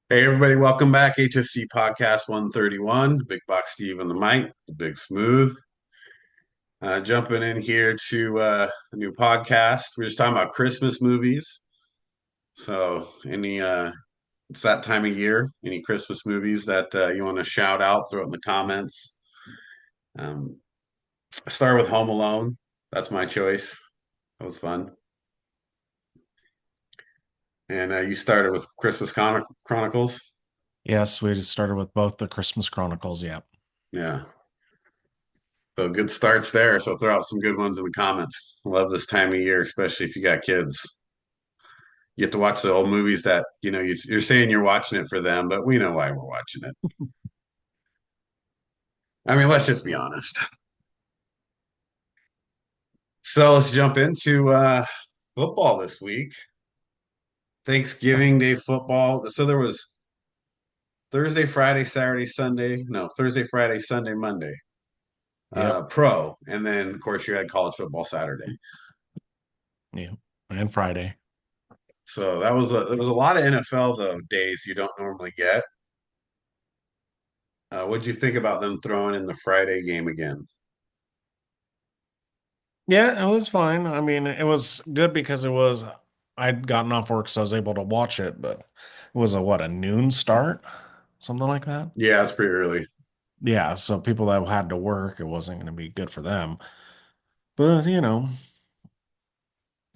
Hey everybody, welcome back. HSC Podcast 131. Big Box Steve on the mic, Big Smooth. Jumping in here to a new podcast. We're just talking about Christmas movies. So, it's that time of year. Any Christmas movies that you want to shout out, throw it in the comments. Um, I start with Home Alone. That's my choice. That was fun. And you started with Chronicles. Yes, we started with both the Christmas Chronicles. Yeah. Yeah. So good starts there. So throw out some good ones in the comments. Love this time of year, especially if you got kids. You have to watch the old movies that, you're saying you're watching it for them, but we know why we're watching it. I mean, let's just be honest. So let's jump into football this week. Thanksgiving Day football. So there was Thursday, Friday, Saturday, Sunday. No, Thursday, Friday, Sunday, Monday. Yep. Pro. And then of course you had college football Saturday. Yeah. And Friday. So there was a lot of NFL though days you don't normally get. What'd you think about them throwing in the Friday game again? Yeah, it was fine. I mean, it was good because I'd gotten off work, so I was able to watch it, but it was a noon start? Something like that. Yeah, it's pretty early. Yeah, so people that had to work, it wasn't going to be good for them. But,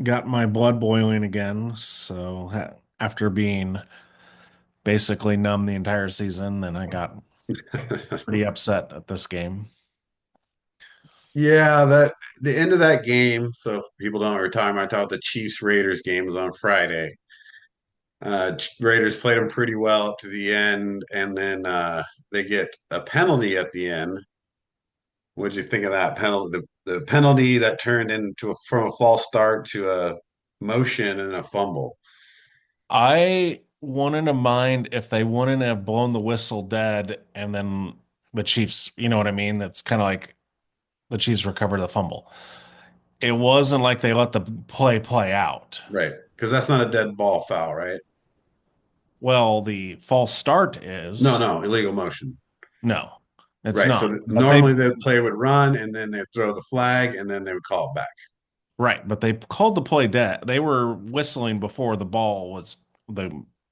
got my blood boiling again. So after being basically numb the entire season, then I got pretty upset at this game. Yeah, that the end of that game. So if people don't know what we're talking about, I thought the Chiefs Raiders game was on Friday. Raiders played them pretty well up to the end, and then they get a penalty at the end. What did you think of that penalty? The penalty that turned into from a false start to a motion and a fumble. I wouldn't have mind if they wouldn't have blown the whistle dead and then the Chiefs, you know what I mean? That's kind of like the Chiefs recovered the fumble. It wasn't like they let the play out. Right. Because that's not a dead ball foul, right? Well, the false start No, is no, illegal motion. no, it's Right. So not. But normally the play would run and then they'd throw the flag and then they would call it back. right, but they called the play dead. They were whistling before the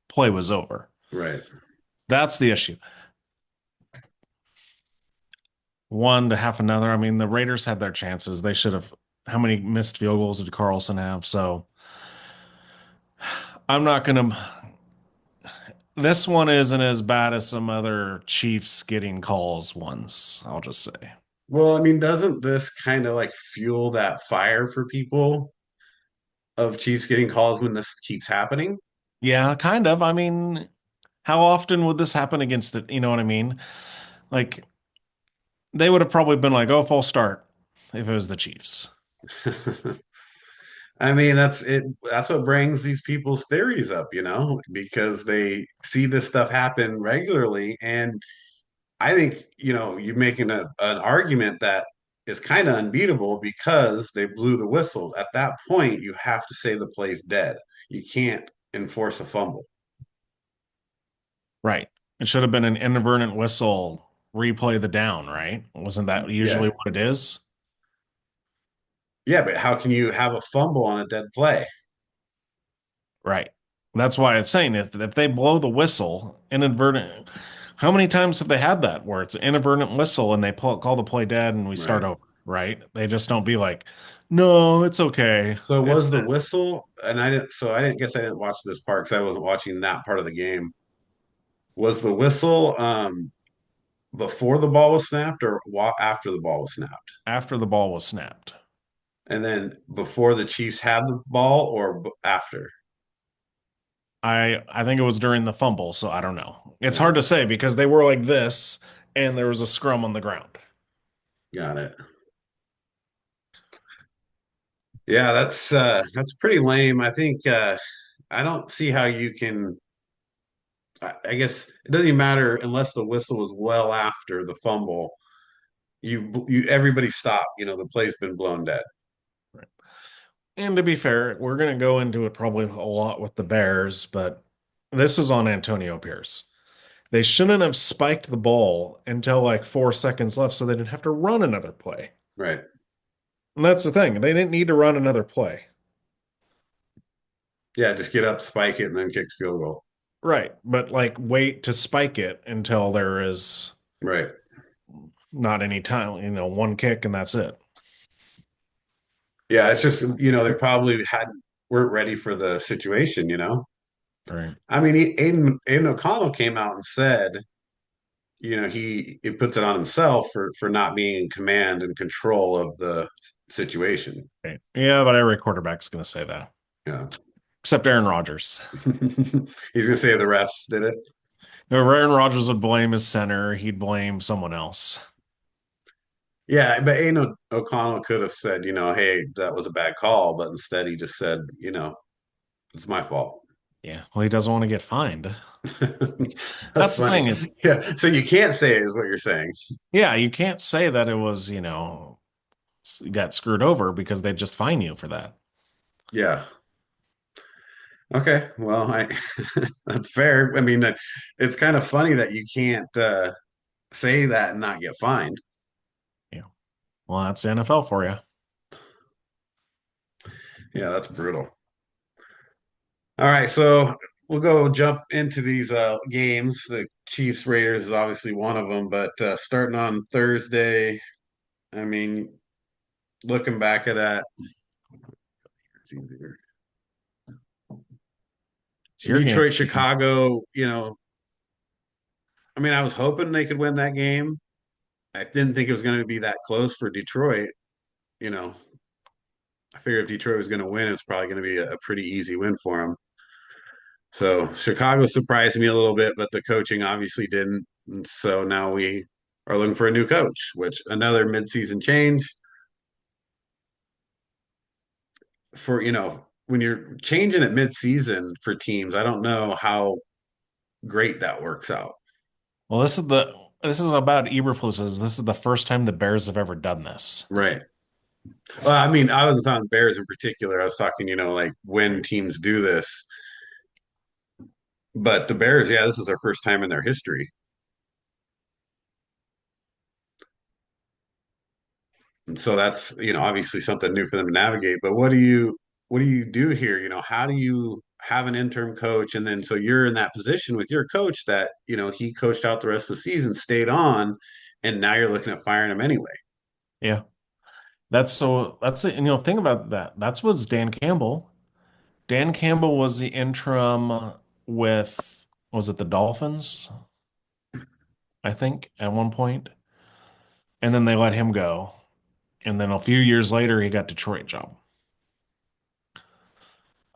play was over. Right. That's the issue. One to half another. I mean, the Raiders had their chances. They should have. How many missed field goals did Carlson have? So I'm not gonna. This one isn't as bad as some other Chiefs getting calls ones. I'll just say. Well, I mean, doesn't this kind of like fuel that fire for people of Chiefs getting calls when this keeps happening? Yeah, kind of. I mean, how often would this happen against it? You know what I mean? Like they would have probably been like, "Oh, false start," if it was the Chiefs. I mean, that's it. That's what brings these people's theories up, because they see this stuff happen regularly. And I think, you're making an argument that is kind of unbeatable because they blew the whistle. At that point, you have to say the play's dead. You can't enforce a fumble. Right. It should have been an inadvertent whistle, replay the down, right? Wasn't that usually Yeah. what it is? Yeah, but how can you have a fumble on a dead play? Right. That's why it's saying if they blow the whistle, inadvertent, how many times have they had that where it's an inadvertent whistle and they call the play dead and we start Right. over, right? They just don't be like, no, it's okay. So It's was the whistle, and I didn't guess I didn't watch this part because I wasn't watching that part of the game. Was the whistle before the ball was snapped or after the ball was snapped? after the ball was snapped. And then before the Chiefs had the ball or after? I think it was during the fumble, so I don't know. It's hard Yeah, to say because they were like this and there was a scrum on the ground. got it. Yeah, that's pretty lame. I think I don't see how you can. I guess it doesn't even matter unless the whistle was well after the fumble. You everybody stop. The play's been blown dead. And to be fair, we're going to go into it probably a lot with the Bears, but this is on Antonio Pierce. They shouldn't have spiked the ball until like 4 seconds left so they didn't have to run another play. Right. And that's the thing. They didn't need to run another play. Yeah, just get up, spike it, and then kicks field goal. Right. But like wait to spike it until there is Right. not any time, one kick and that's it. Yeah, it's just, they probably hadn't weren't ready for the situation. Right. I mean, Aiden O'Connell came out and said, he puts it on himself for not being in command and control of the situation. Right. Yeah, but every quarterback's going to say that, Yeah. except Aaron Rodgers. He's gonna say the refs did it. If Aaron Rodgers would blame his center, he'd blame someone else. Yeah, but Aiden O'Connell could have said, hey, that was a bad call, but instead he just said, it's my fault. Yeah. Well, he doesn't want to get fined. That's That's the funny. thing. It's Yeah. So you can't say it is what you're saying. Yeah, you can't say that it was, got screwed over because they just fine you for that. Yeah. Okay. Well, that's fair. I mean, it's kind of funny that you can't say that and not get fined. Yeah. Well, that's the NFL for you. Yeah, that's brutal. All right, so we'll go jump into these games. The Chiefs Raiders is obviously one of them, but starting on Thursday, I mean, looking back at that, it's easier. It's your game, Detroit, Steve. Chicago, I mean, I was hoping they could win that game. I didn't think it was going to be that close for Detroit. You know, I figured if Detroit was going to win, it was probably going to be a pretty easy win for them. So Chicago surprised me a little bit, but the coaching obviously didn't. And so now we are looking for a new coach, which another midseason change for, when you're changing it midseason for teams, I don't know how great that works out. Well, this is about Eberflus's. This is the first time the Bears have ever done this. Right. Well, I mean, I wasn't talking Bears in particular. I was talking, like when teams do this. But the Bears, yeah, this is their first time in their history. And so that's, obviously something new for them to navigate. But what do you do here? How do you have an interim coach and then so you're in that position with your coach that, he coached out the rest of the season, stayed on, and now you're looking at firing him anyway. Yeah. That's it. Think about that. That's what's Dan Campbell. Dan Campbell was the interim with, was it the Dolphins? I think at one point. And then they let him go. And then a few years later, he got Detroit job.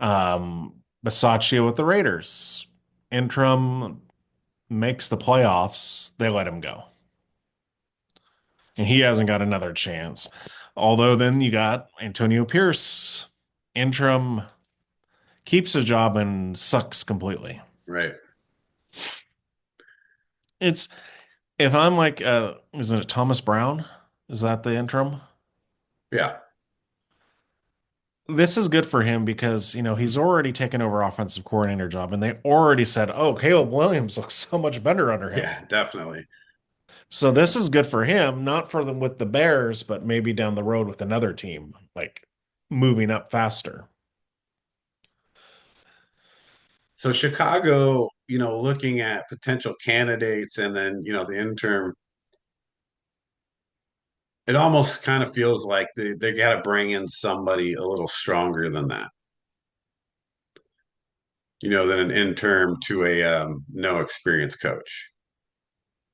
Bisaccia with the Raiders. Interim makes the playoffs. They let him go. And he hasn't got another chance. Although then you got Antonio Pierce, interim, keeps a job and sucks completely. Right. It's if I'm like isn't it Thomas Brown? Is that the interim? Yeah. This is good for him because, he's already taken over offensive coordinator job and they already said, "Oh, Caleb Williams looks so much better under him." Yeah, definitely. So this is good for him, not for them with the Bears, but maybe down the road with another team, like moving up faster. So Chicago, looking at potential candidates and then, the interim, it almost kind of feels like they got to bring in somebody a little stronger than that, than an intern to a no experience coach.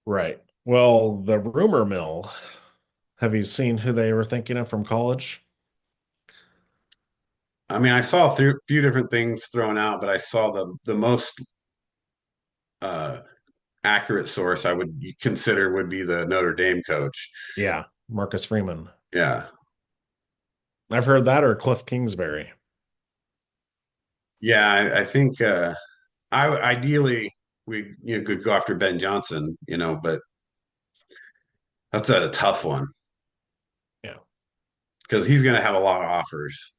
Right. Well, the rumor mill, have you seen who they were thinking of from college? I mean, I saw a few different things thrown out, but I saw the most uh, accurate source I would consider would be the Notre Dame coach. Yeah, Marcus Freeman. Yeah, I've heard that or Cliff Kingsbury. yeah. I think I ideally we could go after Ben Johnson, but that's a tough one Yeah. because he's going to have a lot of offers,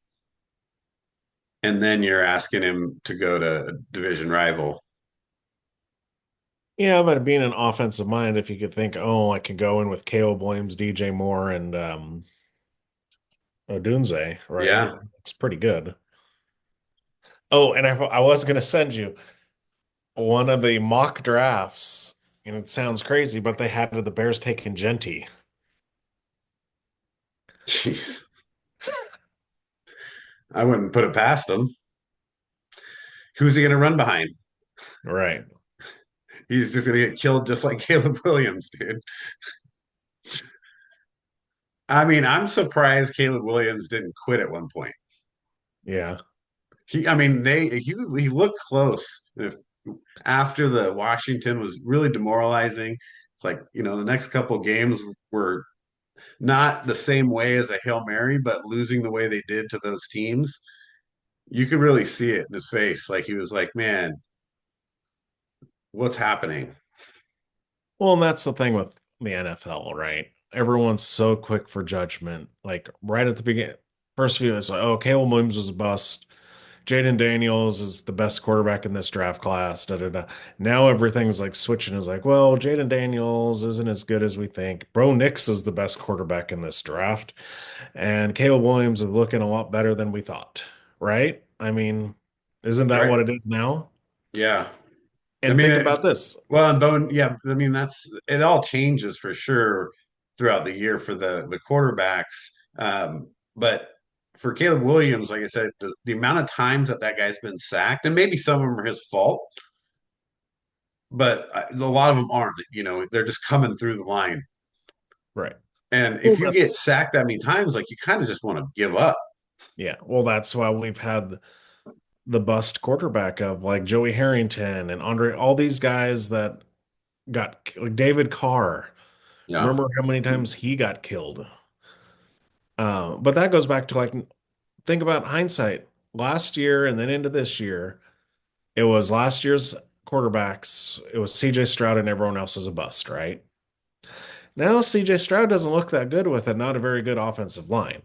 and then you're asking him to go to a division rival. Yeah, but being an offensive mind, if you could think, oh, I could go in with Caleb Williams, DJ Moore, and Odunze, right? Yeah. It's pretty good. Oh, and I was going to send you one of the mock drafts, and it sounds crazy, but they had the Bears taking Genty. Jeez. I wouldn't put it past them. Who's he going to run behind? Right. He's just going to get killed just like Caleb Williams, dude. I mean, I'm surprised Caleb Williams didn't quit at one point. Yeah. I mean, he looked close. If after the Washington was really demoralizing, it's like, the next couple games were not the same way as a Hail Mary, but losing the way they did to those teams, you could really see it in his face. Like he was like, man, what's happening? Well, and that's the thing with the NFL, right? Everyone's so quick for judgment. Like right at the beginning, first few, it's like, oh, Caleb Williams was a bust. Jaden Daniels is the best quarterback in this draft class. Da, da, da. Now everything's like switching. Is like, well, Jaden Daniels isn't as good as we think. Bro Nix is the best quarterback in this draft, and Caleb Williams is looking a lot better than we thought. Right? I mean, isn't that Right. what it is now? Yeah. I And mean, think about this. well, and Bone, yeah, I mean, it all changes for sure throughout the year for the quarterbacks. But for Caleb Williams, like I said, the amount of times that guy's been sacked, and maybe some of them are his fault, but a lot of them aren't. They're just coming through the line. Right. And Well, if you get that's sacked that many times, like you kind of just want to give up. yeah. Well, that's why we've had the bust quarterback of like Joey Harrington and Andre, all these guys that got like David Carr. Yeah. Remember how many times he got killed? But that goes back to like think about hindsight. Last year and then into this year, it was last year's quarterbacks. It was CJ Stroud and everyone else was a bust, right? Now CJ Stroud doesn't look that good with a not a very good offensive line.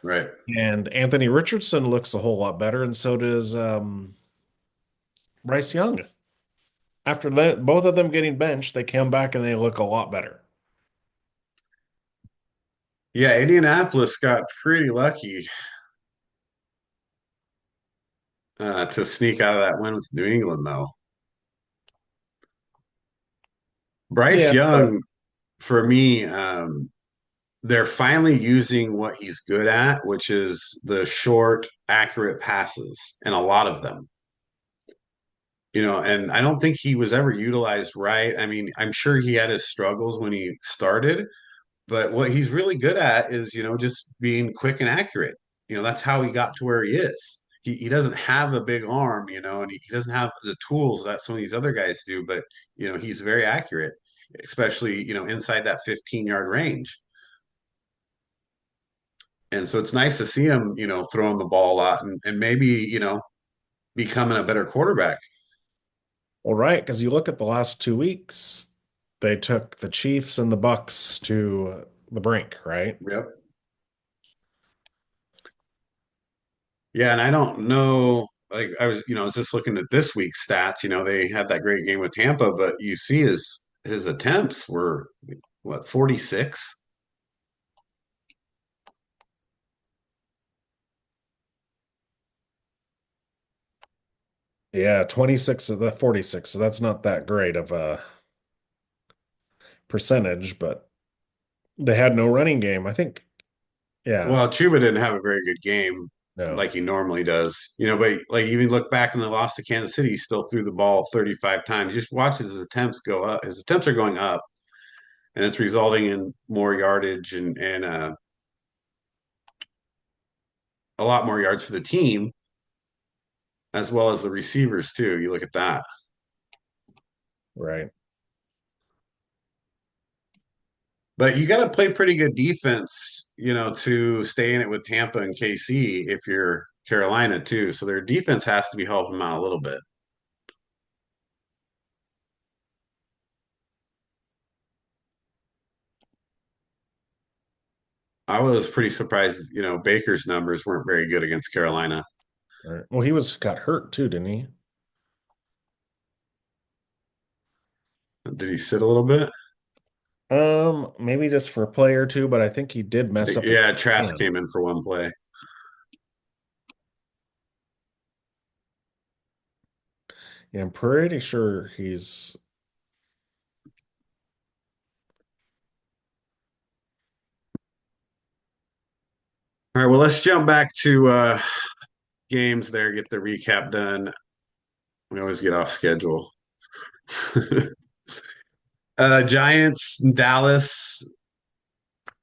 Right. And Anthony Richardson looks a whole lot better, and so does Bryce Young. After that, both of them getting benched, they come back and they look a lot better. Yeah. Indianapolis got pretty lucky to sneak out of that win with New England, though. Bryce Yeah, Young, for me, they're finally using what he's good at, which is the short, accurate passes, and a lot of them. And I don't think he was ever utilized right. I mean, I'm sure he had his struggles when he started, but what he's really good at is, just being quick and accurate. That's how he got to where he is. He doesn't have a big arm, and he doesn't have the tools that some of these other guys do, but, he's very accurate, especially, inside that 15-yard range. And so it's nice to see him, throwing the ball a lot and maybe, becoming a better quarterback. well, right, because you look at the last 2 weeks, they took the Chiefs and the Bucks to the brink, right? Yep. Yeah, and I don't know. Like I was just looking at this week's stats. They had that great game with Tampa, but you see his attempts were what, 46? Yeah, 26 of the 46, so that's not that great of a percentage, but they had no running game. I think, yeah, Well, Chuba didn't have a very good game no, like he normally does. But like even look back in the loss to Kansas City, he still threw the ball 35 times. Just watch his attempts go up. His attempts are going up, and it's resulting in more yardage and a lot more yards for the team as well as the receivers too. You look at that. right. But you got to play pretty good defense, to stay in it with Tampa and KC if you're Carolina too. So their defense has to be helping them out a little bit. I was pretty surprised, Baker's numbers weren't very good against Carolina. Right. Well, he was got hurt too, didn't he? Did he sit a little bit? Maybe just for a play or two, but I think he did mess up his Yeah, Trask hand. came in for one play. Yeah, I'm pretty sure he's. All right, well, let's jump back to games there, get the recap done. We always get off schedule. Giants, Dallas.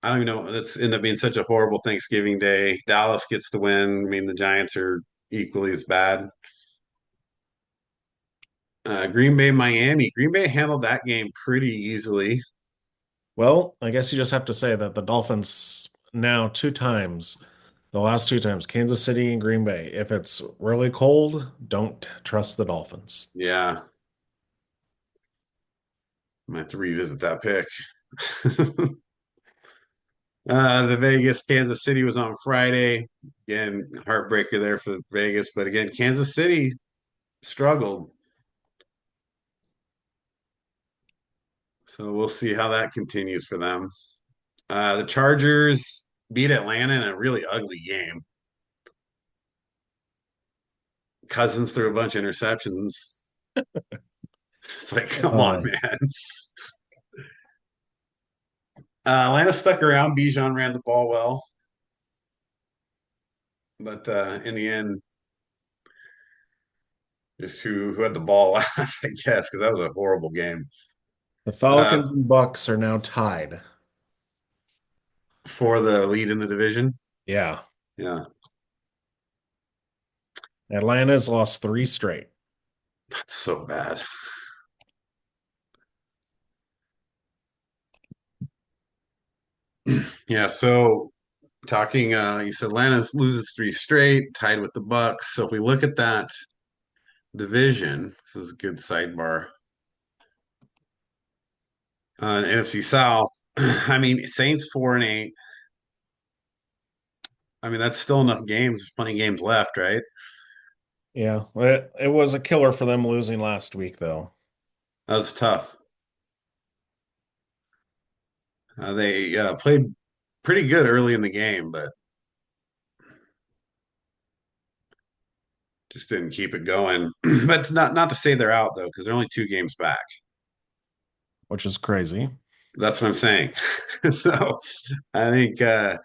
I don't even know. That's ended up being such a horrible Thanksgiving day. Dallas gets the win. I mean, the Giants are equally as bad. Green Bay, Miami. Green Bay handled that game pretty easily. Well, I guess you just have to say that the Dolphins now two times, the last two times, Kansas City and Green Bay. If it's really cold, don't trust the Dolphins. Yeah, I'm gonna have to revisit that pick. The Vegas, Kansas City was on Friday. Again, heartbreaker there for Vegas, but again, Kansas City struggled. So we'll see how that continues for them. The Chargers beat Atlanta in a really ugly game. Cousins threw a bunch of interceptions. It's like, come on, Uh, man. Atlanta stuck around. Bijan ran the ball well, but in the end, just who had the ball last, I guess, because that was a horrible game. the Uh, Falcons and Bucks are now tied. for the lead in the division, Yeah. yeah, Atlanta's lost three straight. that's so bad. Yeah, so talking, you said Atlanta loses three straight, tied with the Bucks. So if we look at that division, this is a good sidebar. NFC South, I mean, Saints 4-8. I mean, that's still enough games. There's plenty of games left, right? Yeah. It was a killer for them losing last week, though. That was tough. They played pretty good early in the game, but just didn't keep it going. But not to say they're out though, because they're only two games back. Which is crazy. That's what I'm saying. So I think a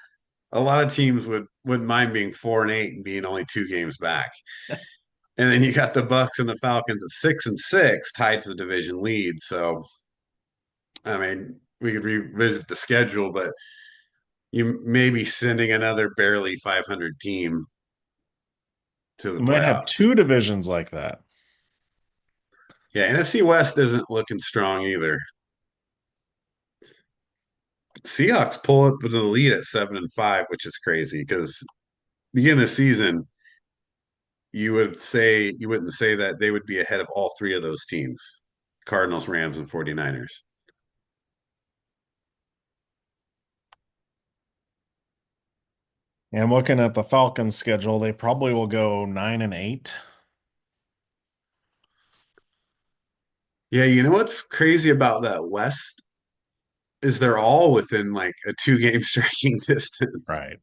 lot of teams wouldn't mind being 4-8 and being only two games back. And then you got the Bucks and the Falcons at 6-6, tied for the division lead. So I mean, we could revisit the schedule, but you may be sending another barely 500 team to the You might have playoffs. two divisions like that, Yeah, NFC West isn't looking strong either. Seahawks pull up to the lead at 7-5, which is crazy because beginning of the season, you wouldn't say that they would be ahead of all three of those teams: Cardinals, Rams, and 49ers. and looking at the Falcons schedule, they probably will go 9-8. Yeah, you know what's crazy about that West is they're all within like a two-game striking distance. Right.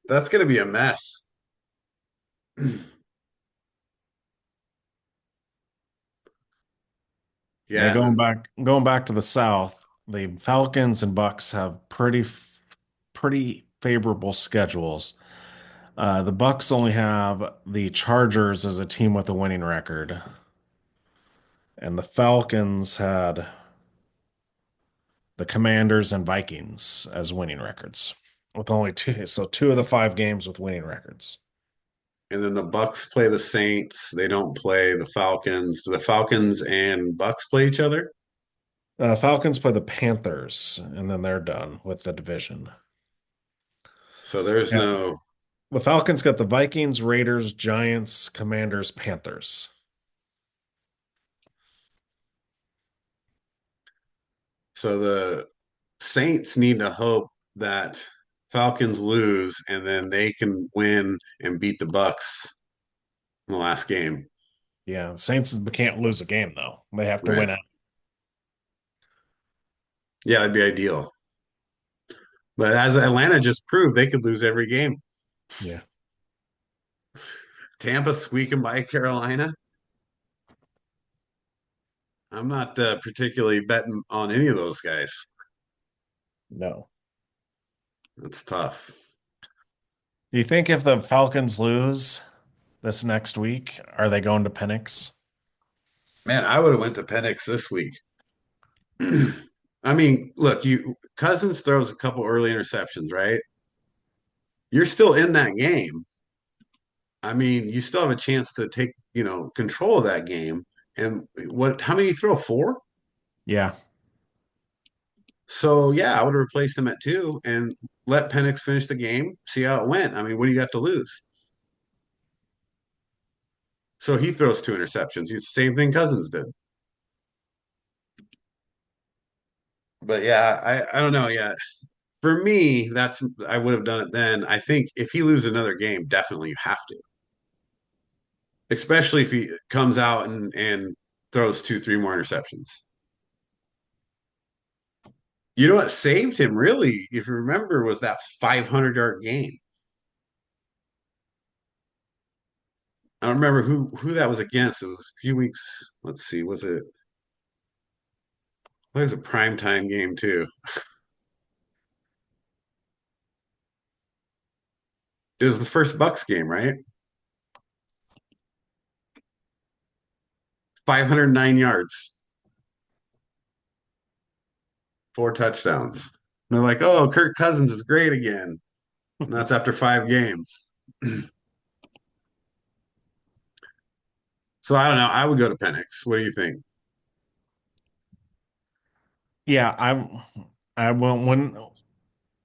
That's going to be a mess. Yeah, Yeah, and then going back to the South, the Falcons and Bucks have pretty favorable schedules. The Bucks only have the Chargers as a team with a winning record, and the Falcons had the Commanders and Vikings as winning records, with only two. So two of the five games with winning records. the Bucks play the Saints. They don't play the Falcons. Do the Falcons and Bucks play each other? Falcons play the Panthers, and then they're done with the division. So there's Yeah. no The Falcons got the Vikings, Raiders, Giants, Commanders, Panthers. so the Saints need to hope that Falcons lose and then they can win and beat the Bucks in the last game. Yeah, Saints can't lose a game though. They have to Right. win it. Yeah, that'd be ideal. But as Atlanta just proved, they could lose every game. Yeah. Tampa squeaking by Carolina. I'm not particularly betting on any of those guys. No. That's tough. Do you think if the Falcons lose this next week, are they going to Penix? Man, I would have went to Penix this week. I mean, look, you Cousins throws a couple early interceptions, right? You're still in that game. I mean, you still have a chance to take, control of that game. And how many you throw? Four? Yeah. So yeah, I would have replaced him at two and let Penix finish the game, see how it went. I mean, what do you got to lose? So he throws two interceptions. It's the same thing Cousins did. But yeah, I don't know. Yeah. For me, I would have done it then. I think if he loses another game, definitely you have to. Especially if he comes out and throws two, three more interceptions. You know what saved him really, if you remember, was that 500-yard game. I don't remember who that was against. It was a few weeks. Let's see, was it? It was a primetime game too. It was the first Bucks game, right? 509 yards, four touchdowns. And they're like, "Oh, Kirk Cousins is great again." And that's after five games. So I don't know. I would go to Penix. What do you think? Yeah, I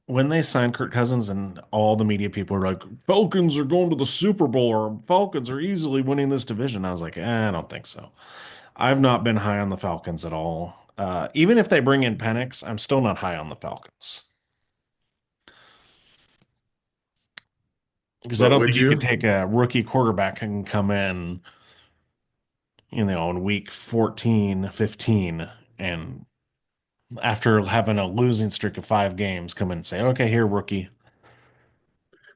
when they signed Kirk Cousins and all the media people were like, Falcons are going to the Super Bowl or Falcons are easily winning this division. I was like, I don't think so. I've not been high on the Falcons at all. Even if they bring in Penix, I'm still not high on the Falcons because I But don't would think you could you? take a rookie quarterback and come in, in week 14, 15, and after having a losing streak of 5 games, come in and say, okay, here, rookie.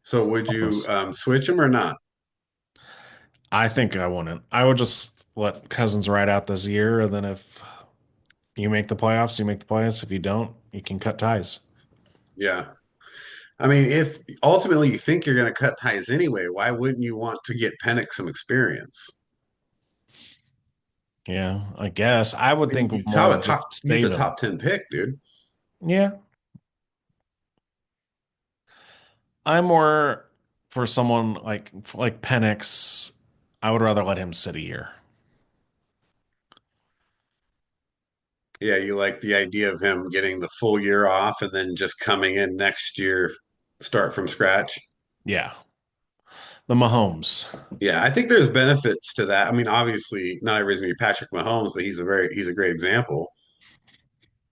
So would Help you us. switch him or not? I think I wouldn't. I would just let Cousins ride out this year, and then if you make the playoffs, you make the playoffs. If you don't, you can cut ties. Yeah. I mean, if ultimately you think you're going to cut ties anyway, why wouldn't you want to get Penix some experience? Yeah, I guess I would And think more of just he's save a him. top 10 pick, dude. Yeah, I'm more for someone like Penix. I would rather let him sit a year. Yeah, you like the idea of him getting the full year off and then just coming in next year, start from scratch. Yeah, the Mahomes. Yeah, I think there's benefits to that. I mean, obviously, not everybody's gonna be Patrick Mahomes, but he's a great example.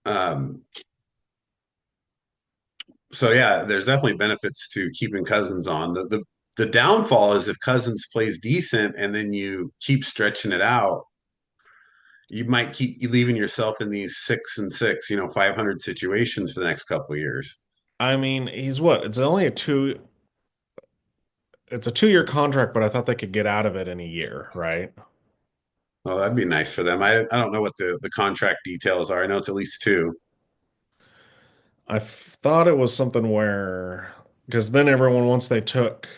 Um, so yeah, there's definitely benefits to keeping Cousins on. The downfall is if Cousins plays decent and then you keep stretching it out, you might keep leaving yourself in these 6 and 6, 500 situations for the next couple of years. I mean, he's what? It's a 2-year contract, but I thought they could get out of it in a year, right? Well, that'd be nice for them. I don't know what the contract details are. I know it's at least two. Thought it was something where because then everyone once they took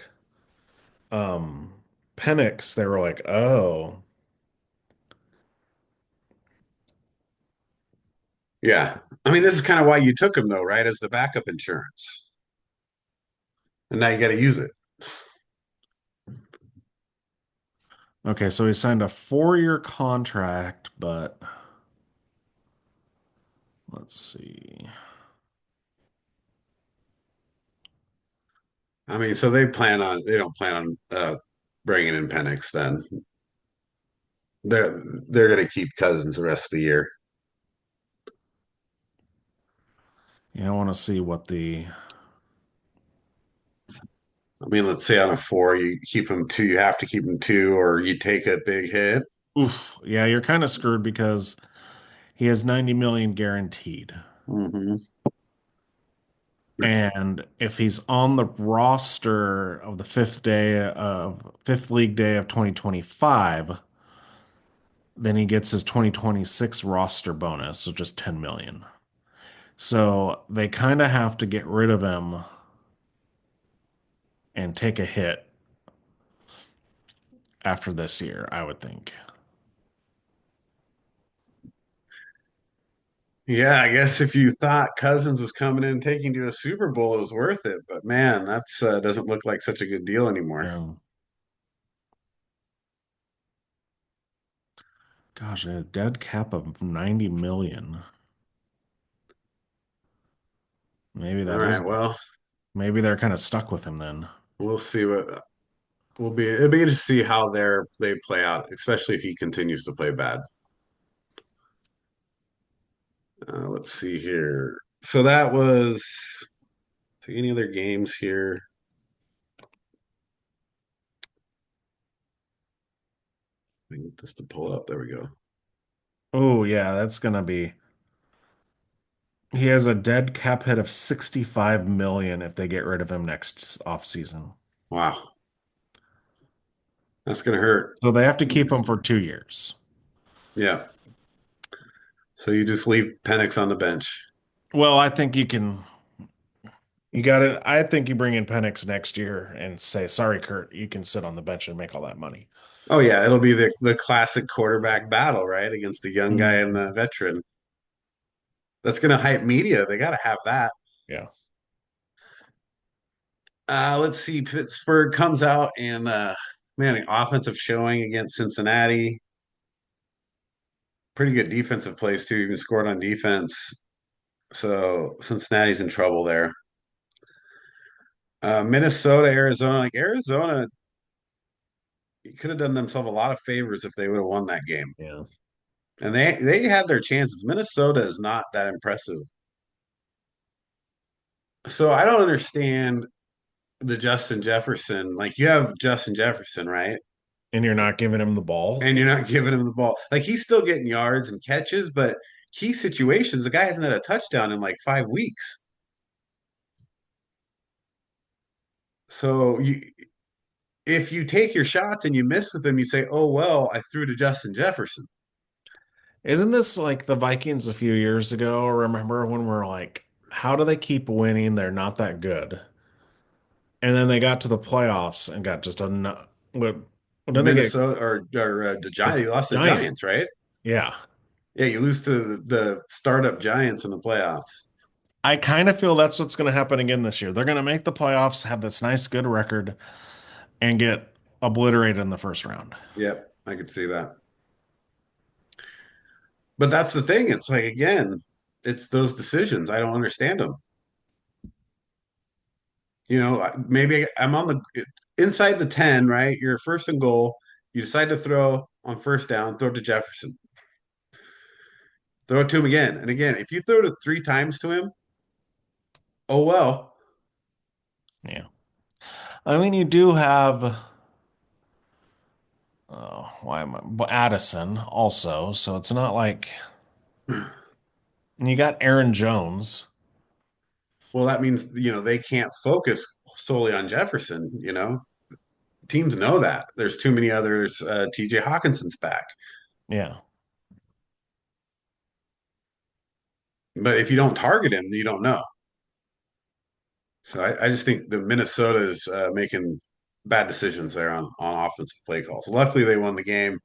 um Penix, they were like, oh, Yeah. I mean, this is kind of why you took him though, right? As the backup insurance. And now you got to use it. okay, so he signed a 4-year contract, but let's see. I mean, so they don't plan on bringing in Penix then. They're going to keep Cousins the rest of the year. Yeah, I want to see what the I mean, let's say on a four, you keep him two, you have to keep him two, or you take a big hit. Oof. Yeah, you're kind of screwed because he has 90 million guaranteed. Hmm. And if he's on the roster of the fifth league day of 2025, then he gets his 2026 roster bonus, so just 10 million. So they kind of have to get rid of him and take a hit after this year, I would think. Yeah, I guess if you thought Cousins was coming in taking to a Super Bowl, it was worth it. But man, that's doesn't look like such a good deal anymore. Yeah. Gosh, a dead cap of 90 million. Maybe All that is, right, well, maybe they're kind of stuck with him then. we'll see what will be. It'll be interesting to see how they play out, especially if he continues to play bad. Let's see here. So that was any other games here? I can get this to pull up. There we go. Oh, yeah, that's gonna be. He has a dead cap hit of 65 million if they get rid of him next offseason. Wow, that's gonna hurt. So they have to keep him for 2 years. Yeah. So you just leave Penix on the bench. Well, I think you got it. I think you bring in Penix next year and say, sorry, Kurt, you can sit on the bench and make all that money. Oh yeah, it'll be the classic quarterback battle, right? Against the young guy and Mhm. the veteran. That's gonna hype media. They gotta have that. Yeah. Let's see. Pittsburgh comes out and man, the offensive showing against Cincinnati. Pretty good defensive plays too. Even scored on defense. So Cincinnati's in trouble there. Minnesota, Arizona. Like Arizona, could have done themselves a lot of favors if they would have won that game. Yeah. And they had their chances. Minnesota is not that impressive. So I don't understand the Justin Jefferson. Like you have Justin Jefferson, right? And you're not giving him the ball. And you're not giving him the ball. Like he's still getting yards and catches, but key situations, the guy hasn't had a touchdown in like 5 weeks. So if you take your shots and you miss with them, you say, "Oh well, I threw to Justin Jefferson." Isn't this like the Vikings a few years ago? Remember when we're like, how do they keep winning? They're not that good. And then they got to the playoffs and got just a what then they get Minnesota or the the Giants, you lost the Giants, right? Giants. Yeah. Yeah, you lose to the startup Giants in the playoffs. I kind of feel that's what's going to happen again this year. They're going to make the playoffs, have this nice, good record, and get obliterated in the first round. Yep, I could see that. But that's the thing. It's like again, it's those decisions. I don't understand them. Maybe I'm on the inside the 10, right? You're first and goal. You decide to throw on first down, throw it to Jefferson. Throw it to him again and again. If you throw it 3 times to him, oh well. Yeah. I mean, you do have, why am I, Addison also. So it's not like, and you got Aaron Jones. Well, that means they can't focus solely on Jefferson. Teams know that. There's too many others. TJ Hawkinson's back. Yeah. But if you don't target him, you don't know. So I just think the Minnesota is making bad decisions there on offensive play calls. Luckily, they won the game.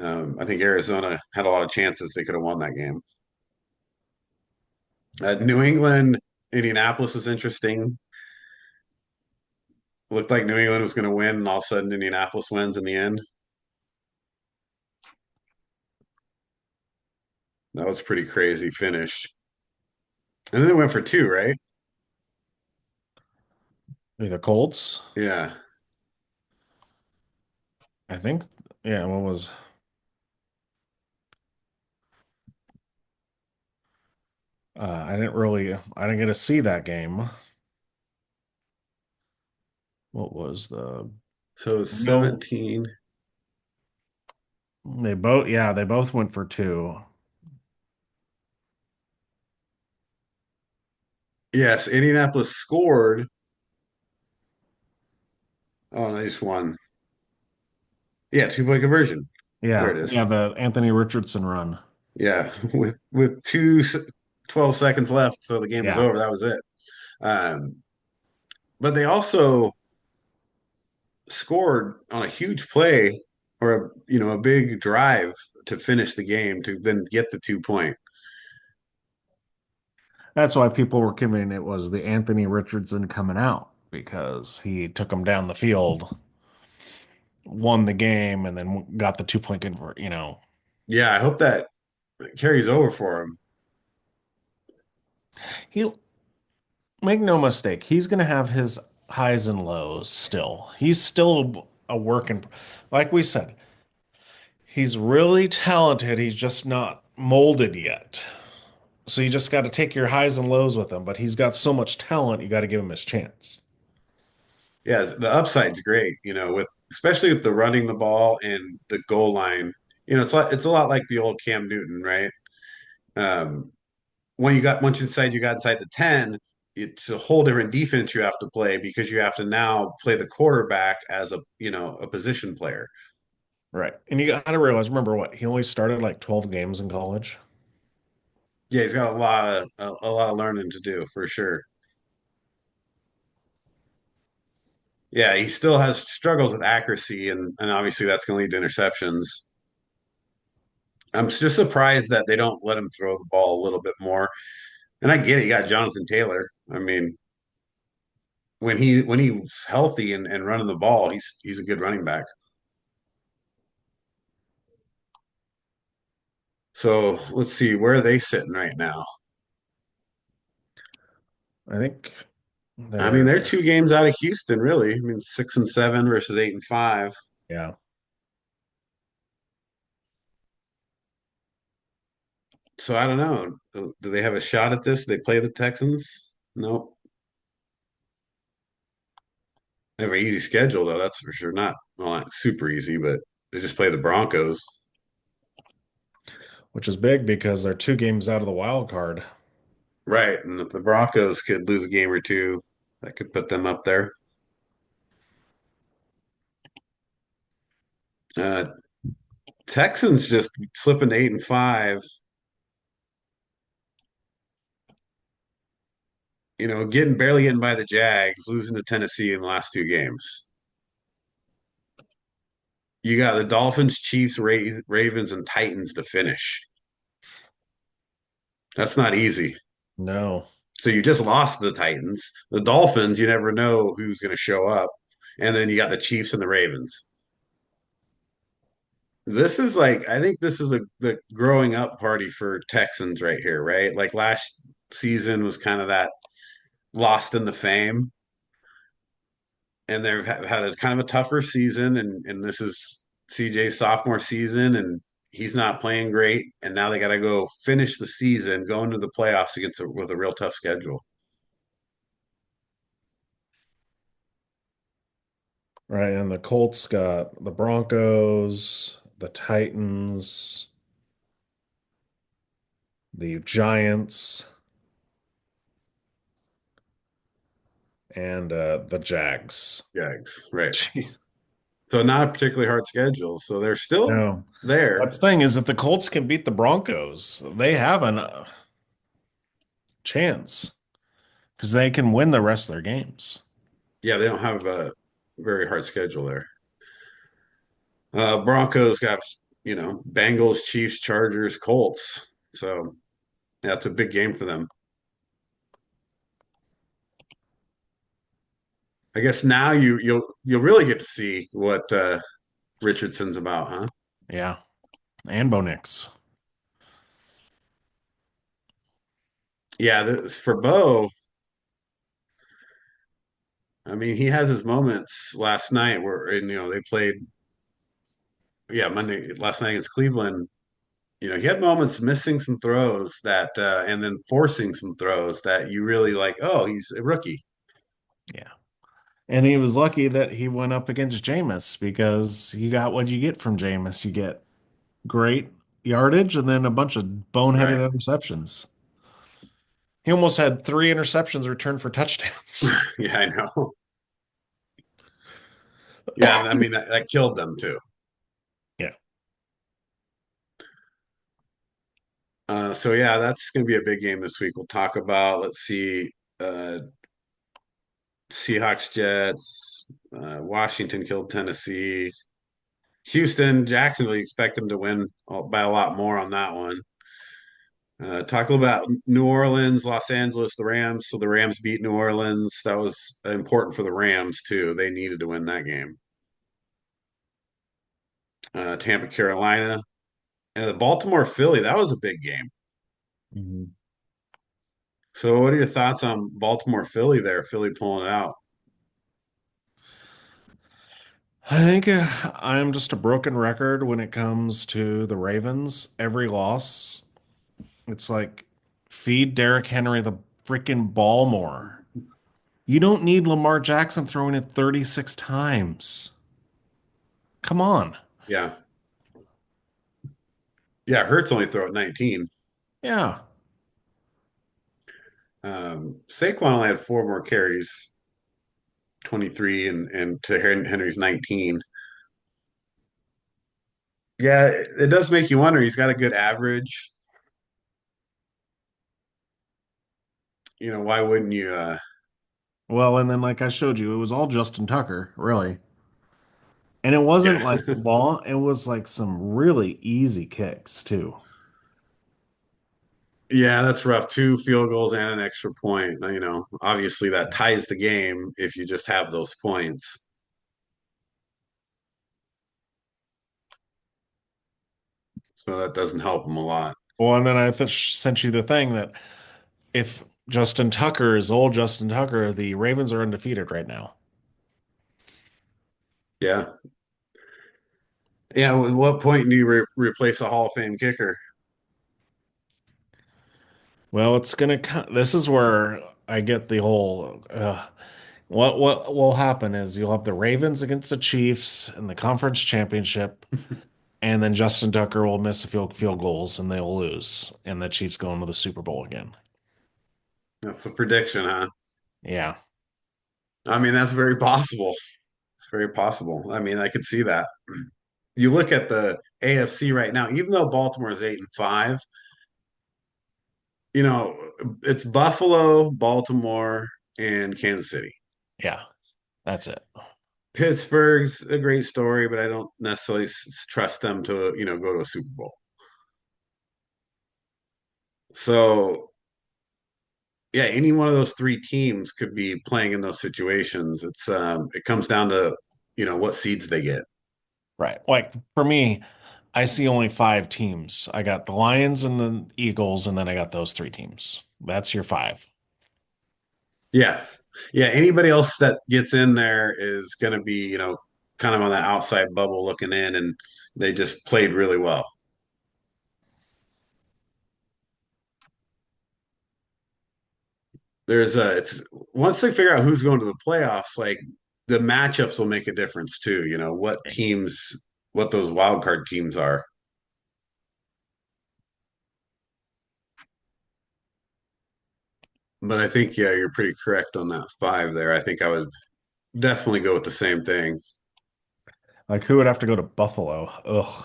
I think Arizona had a lot of chances they could have won that game. New England, Indianapolis was interesting. Looked like New England was going to win, and all of a sudden Indianapolis wins in the end. That was a pretty crazy finish. And then they went for two, right? The Colts, Yeah. I think. Yeah. What was, I didn't get to see that game. What was the So no? 17. They both went for two. Yes, Indianapolis scored. Oh, they just won. Yeah, 2 point conversion. There Yeah, it is. yeah, the Anthony Richardson run. Yeah, with 12 seconds left, so the game was Yeah. over. That was it. Um, but they also scored on a huge play or a big drive to finish the game to then get the 2 point. That's why people were giving it was the Anthony Richardson coming out because he took him down the field, won the game, and then got the 2 point convert. Yeah, I hope that carries over for him. He make no mistake, he's going to have his highs and lows still. He's still a work in, like we said, he's really talented. He's just not molded yet. So you just got to take your highs and lows with him. But he's got so much talent, you got to give him his chance. Yeah, the upside's great, with especially with the running the ball and the goal line. It's a lot like the old Cam Newton, right? Um, once you got inside the 10, it's a whole different defense you have to play because you have to now play the quarterback as a position player. Right. And you got to realize, remember what? He only started like 12 games in college. Yeah, he's got a lot of learning to do for sure. Yeah, he still has struggles with accuracy, and obviously that's going to lead to interceptions. I'm just surprised that they don't let him throw the ball a little bit more. And I get it, you got Jonathan Taylor. I mean, when he's healthy and running the ball, he's a good running back. So let's see, where are they sitting right now? I think I mean, they're, they're 2 games out of Houston, really. I mean, 6-7 versus 8-5. yeah. So I don't know. Do they have a shot at this? They play the Texans? Nope. They have an easy schedule though, that's for sure. Not super easy, but they just play the Broncos. Which is big because they're 2 games out of the wild card. Right. And if the Broncos could lose a game or two, that could put them up there. Uh Texans just slipping to 8-5, barely getting by the Jags, losing to Tennessee in the last 2 games. You got the Dolphins, Chiefs, Ravens, and Titans to finish. That's not easy. No. So you just lost to the Titans. The Dolphins, you never know who's going to show up. And then you got the Chiefs and the Ravens. This is like, I think this is the growing up party for Texans right here, right? Like last season was kind of that lost in the fame. And they've had a kind of a tougher season. And this is CJ's sophomore season. And he's not playing great. And now they got to go finish the season, go into the playoffs with a real tough schedule. Right. And the Colts got the Broncos, the Titans, the Giants, and the Jags. Jags, right. Jeez. So not a particularly hard schedule. So they're still No. there. That's the thing is if the Colts can beat the Broncos, they have a chance because they can win the rest of their games. Yeah, they don't have a very hard schedule there. Broncos got, Bengals, Chiefs, Chargers, Colts. So yeah, it's a big game for them. I guess now you'll really get to see what Richardson's about, huh? Yeah. And Bo Nix. Yeah, for Bo, I mean, he has his moments last night where and they played Monday last night against Cleveland. He had moments missing some throws that and then forcing some throws that you really like, oh, he's a rookie. Yeah. And he was lucky that he went up against Jameis because you got what you get from Jameis. You get great yardage and then a bunch of Right. boneheaded interceptions. He almost had three interceptions returned for touchdowns. Yeah, I know. Yeah, I mean that killed them too. Yeah. So yeah, that's going to be a big game this week. We'll talk about. Let's see, Seahawks, Jets, Washington killed Tennessee, Houston, Jacksonville. You expect them to win by a lot more on that one. Talk a little about New Orleans, Los Angeles, the Rams. So the Rams beat New Orleans. That was important for the Rams too. They needed to win that game. Tampa, Carolina, and the Baltimore, Philly. That was a big game. Mhm. So what are your thoughts on Baltimore, Philly there? Philly pulling it out. I think I'm just a broken record when it comes to the Ravens. Every loss, it's like feed Derrick Henry the freaking ball more. You don't need Lamar Jackson throwing it 36 times. Come on. Yeah. Yeah, Hurts only throw at 19. Yeah. Saquon only had four more carries, 23, and to Henry's 19. Yeah, it does make you wonder. He's got a good average. Why wouldn't you? Well, and then like I showed you, it was all Justin Tucker, really. And it wasn't Yeah. like long, it was like some really easy kicks too. Yeah, that's rough. Two field goals and an extra point. Obviously that ties the game if you just have those points. So that doesn't help him a lot. Well, and then I th sent you the thing that if Justin Tucker is old Justin Tucker, the Ravens are undefeated right now. Yeah. Yeah. At what point do you replace a Hall of Fame kicker? Well, it's gonna this is where I get the whole what will happen is you'll have the Ravens against the Chiefs in the conference championship, and then Justin Tucker will miss a field goals and they'll lose, and the Chiefs go into the Super Bowl again. That's the prediction, huh? Yeah. I mean, that's very possible. It's very possible. I mean, I could see that. You look at the AFC right now, even though Baltimore is 8-5, you know, it's Buffalo, Baltimore, and Kansas City. Yeah. That's it. Pittsburgh's a great story, but I don't necessarily trust them to, go to a Super Bowl. So, yeah, any one of those three teams could be playing in those situations. It comes down to, what seeds they get. Right. Like for me, I see only five teams. I got the Lions and the Eagles, and then I got those three teams. That's your five. Yeah. Yeah. Anybody else that gets in there is going to be, kind of on the outside bubble looking in, and they just played really well. It's once they figure out who's going to the playoffs, like the matchups will make a difference too. What those wild card teams are. But I think, yeah, you're pretty correct on that five there. I think I would definitely go with the same thing. Like who would have to go to Buffalo? Ugh.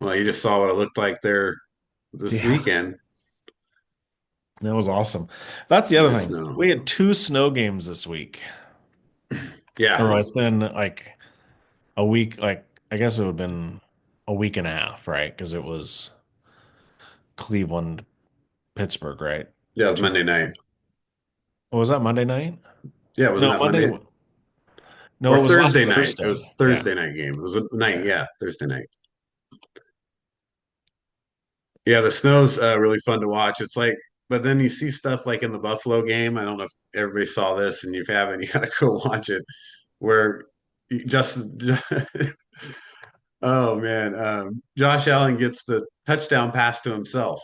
Well, you just saw what it looked like there this Yeah, weekend. that was awesome. That's the other Nice thing. snow. We had two snow games this week, Yeah, or within like a week. Like I guess it would have been a week and a half, right? Because it was Cleveland, Pittsburgh, right? yeah, it was Two. Monday night. Oh, was that Monday night? Yeah, wasn't No, that Monday. Monday No, or it was last Thursday night? It Thursday. was Yeah, Thursday night game. It was a night, yeah. yeah, Thursday night. Yeah, the snow's really fun to watch. It's like, but then you see stuff like in the Buffalo game. I don't know if everybody saw this, and if you haven't, you gotta go watch it. Where just, oh man, Josh Allen gets the touchdown pass to himself.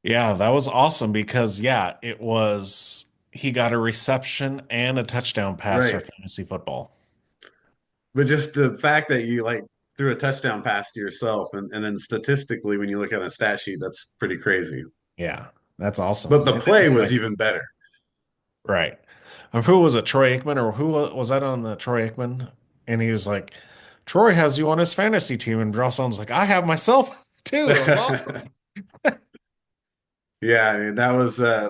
Yeah, that was awesome because yeah, it was. he got a reception and a touchdown pass for Right. fantasy football. But just the fact that you like threw a touchdown pass to yourself, and then statistically, when you look at a stat sheet, that's pretty crazy. Yeah, that's awesome. But the And then play he was like, even better. right. Who was it? Troy Aikman, or who was that on the Troy Aikman? And he was like, Troy has you on his fantasy team, and Rosson's like, I have myself too. It was awesome. Yeah, I mean, that was an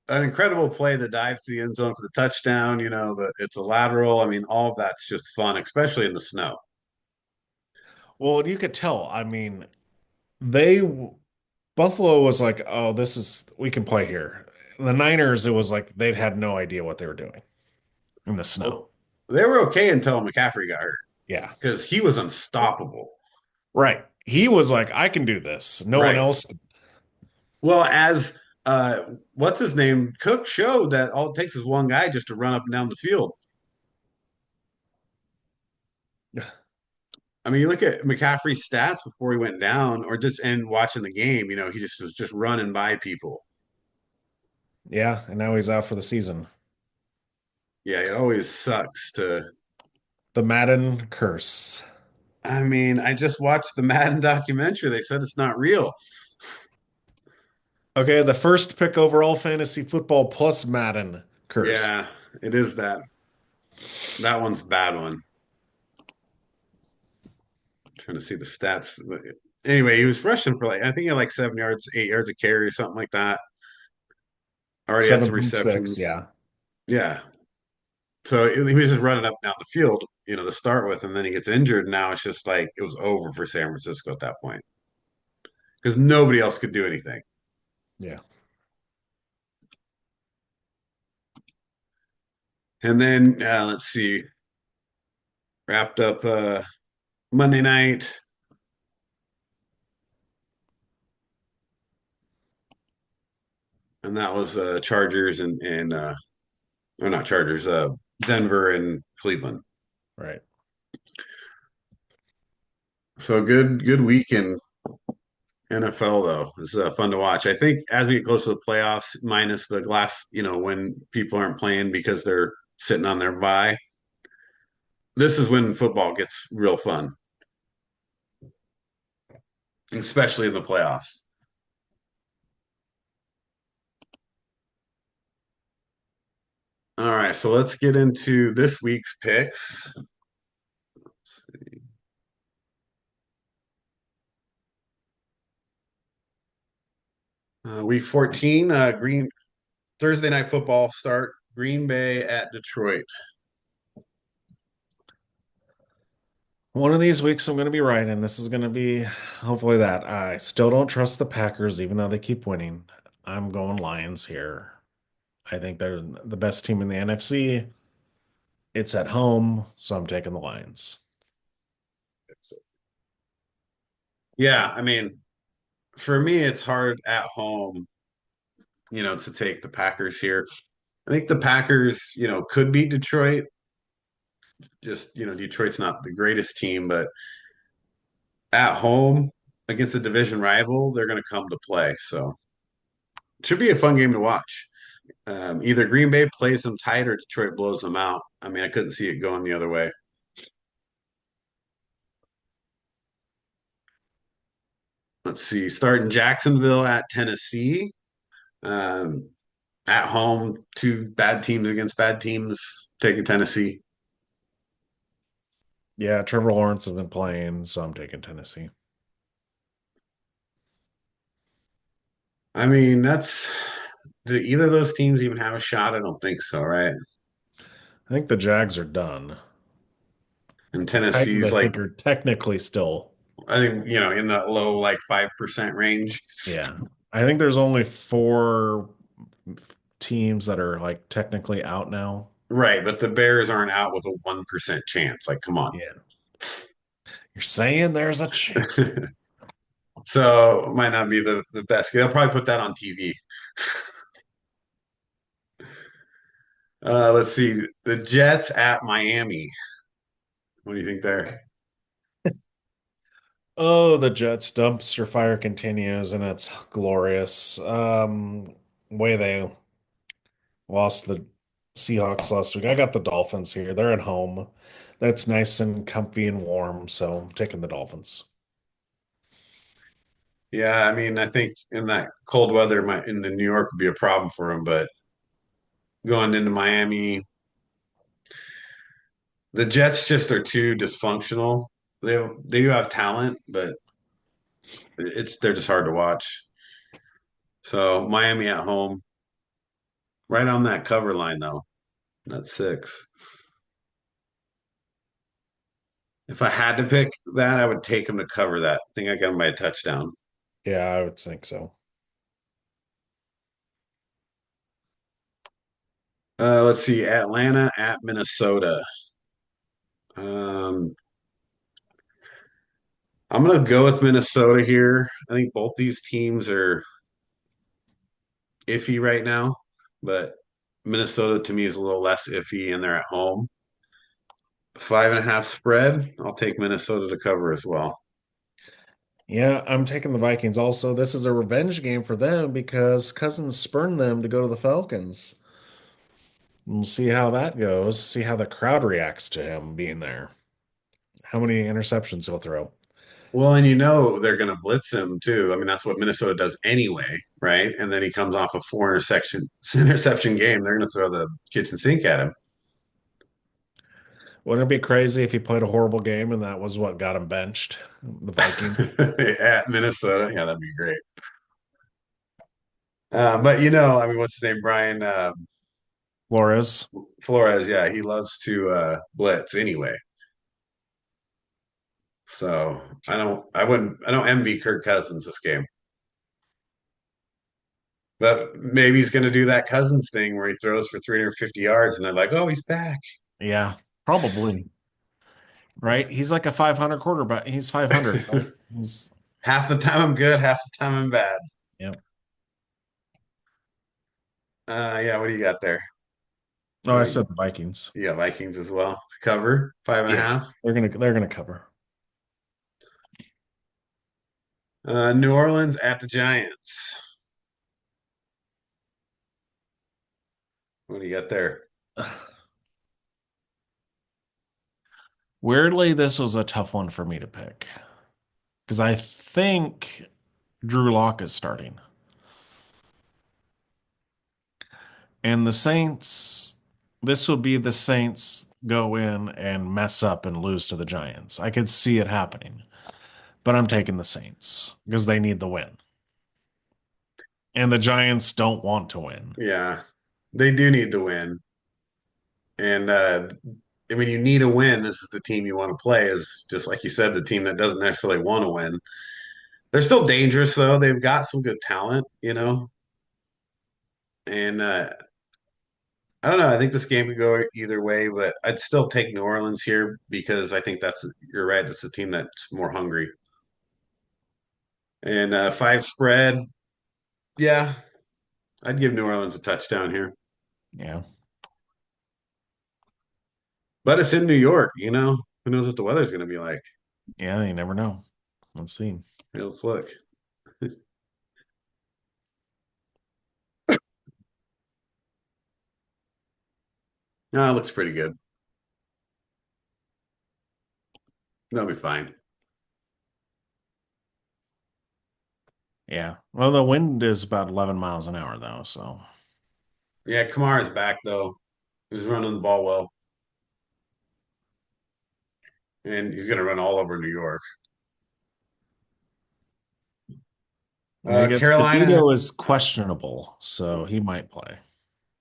incredible play. The dive to the end zone for the touchdown. It's a lateral. I mean, all of that's just fun, especially in the snow. Well, you could tell. I mean, they Buffalo was like, oh, this is we can play here. The Niners, it was like they'd had no idea what they were doing in the snow. Well, they were okay until McCaffrey got hurt Yeah. because he was unstoppable. Right. He was like, I can do this. No one Right. else. Well, as what's his name? Cook showed that all it takes is one guy just to run up and down the field. I mean, you look at McCaffrey's stats before he went down, or just and watching the game. He just was just running by people. Yeah, and now he's out for the season. Yeah, it always sucks to. The Madden curse. I mean, I just watched the Madden documentary. They said it's not real. Okay, the first pick overall fantasy football plus Madden curse. Yeah, it is that. That one's a bad one. Trying to see the stats. Anyway, he was rushing for like I think he had like 7 yards, 8 yards of carry, or something like that. Already had some 7.6, receptions. yeah. Yeah. So he was just running up and down the field, to start with, and then he gets injured. And now it's just like it was over for San Francisco at that point because nobody else could do anything. Yeah. And then let's see, wrapped up Monday night, and that was Chargers and or not Chargers, Denver and Cleveland. Right. So good week in NFL though. It's fun to watch. I think as we get close to the playoffs, minus the glass, when people aren't playing because they're sitting on their bye, this is when football gets real fun, especially in the playoffs. All right, so let's get into this week's picks. Week 14, Green Thursday night football start. Green Bay at Detroit. One of these weeks I'm going to be right, and this is going to be hopefully that. I still don't trust the Packers, even though they keep winning. I'm going Lions here. I think they're the best team in the NFC. It's at home, so I'm taking the Lions. Yeah, I mean, for me, it's hard at home, to take the Packers here. I think the Packers, could beat Detroit. Just, Detroit's not the greatest team, but at home against a division rival, they're going to come to play. So it should be a fun game to watch. Either Green Bay plays them tight or Detroit blows them out. I mean, I couldn't see it going the other way. Let's see. Starting Jacksonville at Tennessee. Um, at home, two bad teams against bad teams, taking Tennessee. Yeah, Trevor Lawrence isn't playing, so I'm taking Tennessee. I mean, do either of those teams even have a shot? I don't think so, right? I think the Jags are done. And The Titans, Tennessee's I like, think, are technically still. I think, in the low, like 5% range. Yeah. I think there's only four teams that are like technically out now. Right. But the Bears aren't out with a 1% chance. Like, come on. Yeah. You're saying there's a chance. So it might not be the best. They'll probably put that on TV. Let's see. The Jets at Miami. What do you think there? Oh, the Jets dumpster fire continues and it's glorious. Way they Lost the Seahawks last week. I got the Dolphins here. They're at home. That's nice and comfy and warm, so I'm taking the Dolphins. Yeah, I mean, I think in that cold weather, in the New York would be a problem for him, but going into Miami, the Jets just are too dysfunctional. They do have talent, but they're just hard to watch. So Miami at home, right on that cover line though. That's six. If I had to pick that, I would take him to cover that. I think I got him by a touchdown. Yeah, I would think so. Let's see, Atlanta at Minnesota. Um, I'm gonna go with Minnesota here. I think both these teams are iffy right now, but Minnesota to me is a little less iffy, and they're at home. 5.5 spread. I'll take Minnesota to cover as well. Yeah, I'm taking the Vikings also. This is a revenge game for them because Cousins spurned them to go to the Falcons. We'll see how that goes. See how the crowd reacts to him being there. How many interceptions he'll throw. Well, and you know they're going to blitz him too. I mean, that's what Minnesota does anyway, right? And then he comes off a four interception game. They're going to throw the kitchen sink at him. Wouldn't it be crazy if he played a horrible game and that was what got him benched? The Vikings. At Minnesota. Yeah, that'd be great. But I mean, what's his name? Brian Flores. Flores. Yeah, he loves to blitz anyway. So I don't envy Kirk Cousins this game. But maybe he's going to do that Cousins thing where he throws for 350 yards and they're like, oh, he's back. Yeah, probably. Right? He's like a 500 quarterback. He's 500, right? He's, Half the time I'm good, half the time I'm bad. yep. Yeah, what do you got there? Oh, I said the Vikings. You got Vikings as well to cover five and a Yeah. half. They're gonna cover. New Orleans at the Giants. What do you got there? Weirdly, this was a tough one for me to pick because I think Drew Lock is starting. And the Saints, this will be the Saints go in and mess up and lose to the Giants. I could see it happening, but I'm taking the Saints because they need the win. And the Giants don't want to win. Yeah, they do need to win. And I mean, you need a win. This is the team you want to play, is just like you said, the team that doesn't necessarily want to win. They're still dangerous, though. They've got some good talent. And I don't know. I think this game could go either way, but I'd still take New Orleans here because I think you're right. That's a team that's more hungry. And five spread, yeah, I'd give New Orleans a touchdown here. Yeah. But it's in New York. Who knows what the weather's going to be like? Yeah, you never know. Let's see. Let's look. No, it looks pretty good. That'll be fine. Yeah. Well, the wind is about 11 miles an hour, though. So, Yeah, Kamara's back though. He's running the ball well, and he's going to run all over New York. I guess Carolina, DeVito is questionable, so he might play.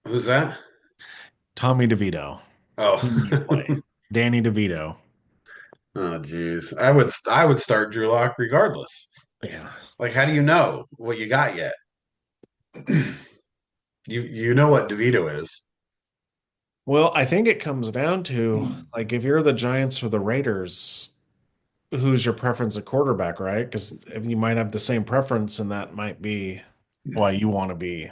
who's that? Tommy DeVito. Oh, He might play. Danny DeVito. oh, geez. I would start Drew Lock regardless. Yeah. Like, how do you know what you got yet? You know what DeVito is. Well, I think it comes down to like if you're the Giants or the Raiders, who's your preference at quarterback, right? Because you might have the same preference, and that might be why you want to be.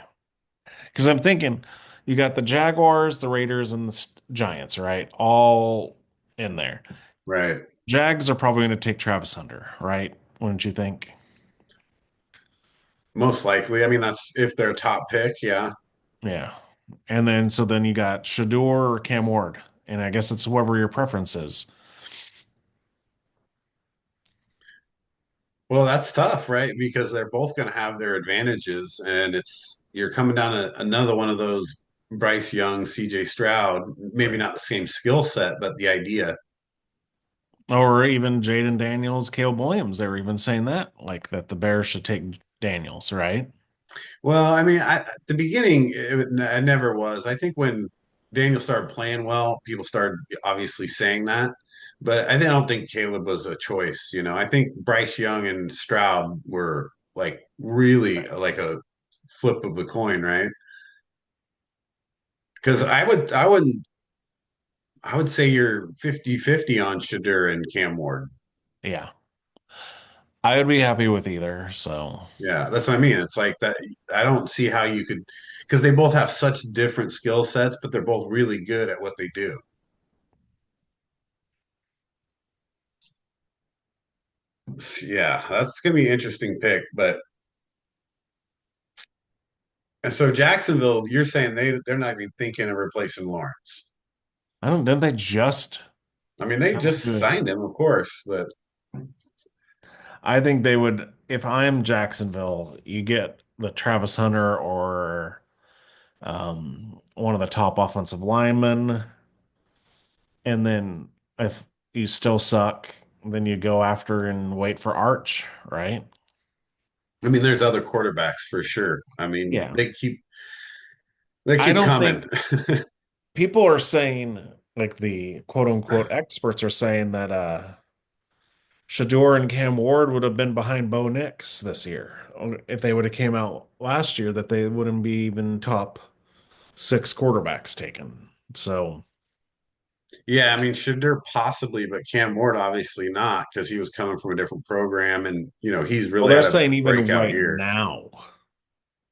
Because I'm thinking you got the Jaguars, the Raiders, and the Giants, right? All in there. Right. Jags are probably going to take Travis Hunter, right? Wouldn't you think? Most likely. I mean, that's if they're a top pick. Yeah. Yeah. And then so then you got Shador or Cam Ward. And I guess it's whoever your preference is. Well, that's tough, right? Because they're both going to have their advantages, and it's you're coming down another one of those Bryce Young, CJ Stroud, maybe Right. not the same skill set, but the idea. Or even Jaden Daniels, Caleb Williams. They were even saying that, like that the Bears should take Daniels, right? Well, I mean, at the beginning, it never was. I think when Daniel started playing well, people started obviously saying that. But I don't think Caleb was a choice. I think Bryce Young and Stroud were like really Right. like a flip of the coin, right? Because I would say you're 50-50 on Shadur and Cam Ward. Yeah. I would be happy with either. So Yeah, that's what I mean. It's like that. I don't see how you could, because they both have such different skill sets, but they're both really good at what they do. Yeah, that's gonna be an interesting pick. But and so Jacksonville, you're saying they're not even thinking of replacing Lawrence. I don't, didn't they just I mean, they sign him just signed him, of course, but I think they would, if I'm Jacksonville, you get the Travis Hunter or one of the top offensive linemen. And then if you still suck, then you go after and wait for Arch, right? I mean, there's other quarterbacks for sure. I mean, Yeah. they I keep don't coming. think people are saying, like the quote unquote experts are saying that Shador and Cam Ward would have been behind Bo Nix this year. If they would have came out last year, that they wouldn't be even top six quarterbacks taken. So, Yeah, I mean, Shadur possibly, but Cam Ward obviously not because he was coming from a different program, and he's well, really they're had a saying even breakout right year. now,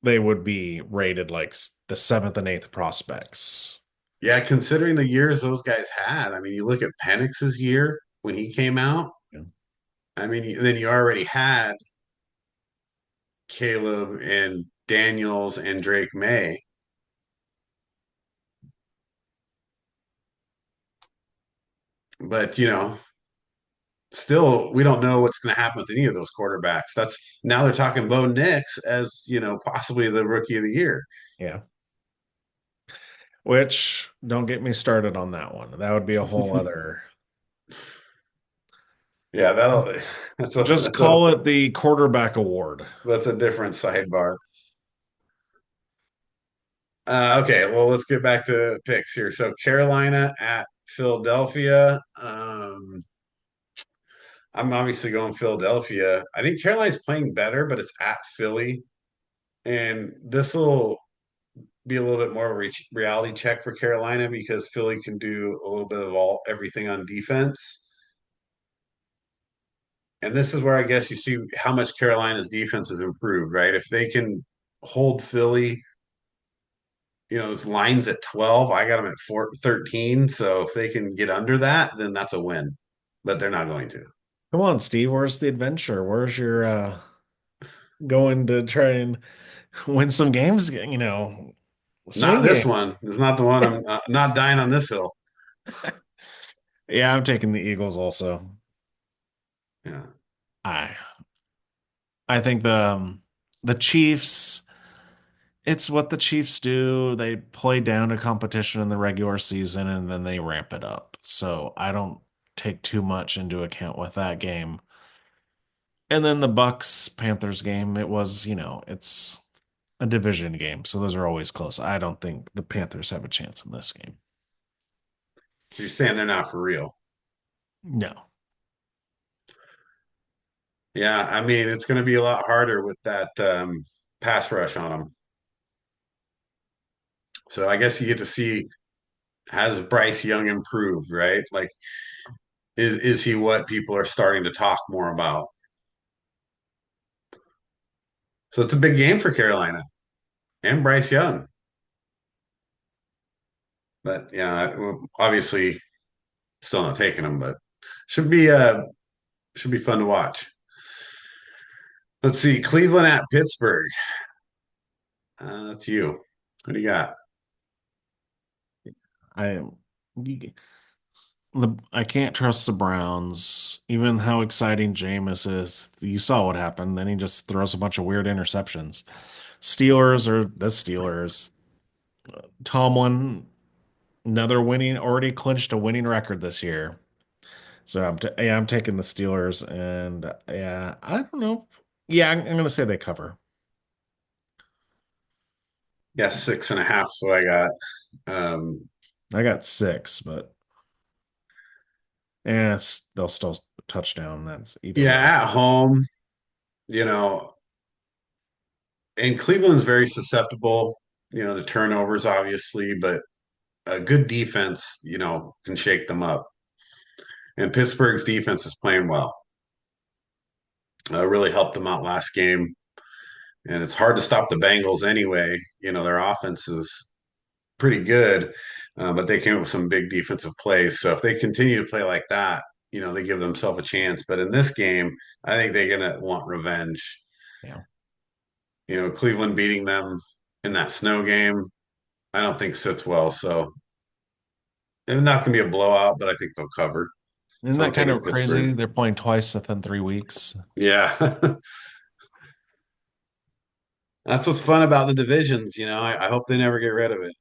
they would be rated like the seventh and eighth prospects. Yeah, considering the years those guys had, I mean, you look at Penix's year when he came out. Yeah. I mean, then you already had Caleb and Daniels and Drake May. But, still, we don't know what's going to happen with any of those quarterbacks. That's now they're talking Bo Nix as, possibly the rookie of the year. Yeah. Which don't get me started on that one. That would be a whole other. Yeah, that's a Just that's a call it the quarterback award. that's a different sidebar. Okay, well, let's get back to picks here. So Carolina at Philadelphia. I'm obviously going Philadelphia. I think Carolina's playing better, but it's at Philly, and this will be a little bit more of a reality check for Carolina because Philly can do a little bit of everything on defense. And this is where I guess you see how much Carolina's defense has improved, right? If they can hold Philly, this line's at 12. I got them at 13. So if they can get under that, then that's a win. But they're not going to. Come on, Steve. Where's the adventure? Where's your going to try and win some games? Not Swing this game. one. It's not the one. I'm not dying on this hill. Yeah, I'm taking the Eagles also. Yeah. I I think the Chiefs. It's what the Chiefs do. They play down to competition in the regular season and then they ramp it up. So I don't take too much into account with that game. And then the Bucks Panthers game, it was, it's a division game, so those are always close. I don't think the Panthers have a chance in this game. You're saying they're not for real. No. Yeah. I mean, it's going to be a lot harder with that pass rush on them. So I guess you get to see has Bryce Young improved, right? Like, is he what people are starting to talk more about? So it's a big game for Carolina and Bryce Young. But yeah, obviously still not taking him, but should be uh should be fun to watch. Let's see, Cleveland at Pittsburgh. That's you. What do you got? I I can't trust the Browns. Even how exciting Jameis is, you saw what happened. Then he just throws a bunch of weird interceptions. Steelers are the Steelers. Tomlin, another winning, already clinched a winning record this year. So yeah, I'm taking the Steelers, and yeah, I don't know. Yeah, I'm gonna say they cover. Yeah, 6.5. So I got. Um, I got six, but yes, they'll still touchdown. That's either way. yeah, at home, you know, and Cleveland's very susceptible, to turnovers, obviously, but a good defense, can shake them up. And Pittsburgh's defense is playing well. Really helped them out last game. And it's hard to stop the Bengals anyway. Their offense is pretty good, but they came up with some big defensive plays. So if they continue to play like that, they give themselves a chance. But in this game, I think they're going to want revenge. Yeah. Cleveland beating them in that snow game, I don't think sits well. So it's not going to be a blowout, but I think they'll cover. Isn't So I'm that kind taking of Pittsburgh. crazy? They're playing twice within 3 weeks. Yeah. That's what's fun about the divisions. I hope they never get rid of it.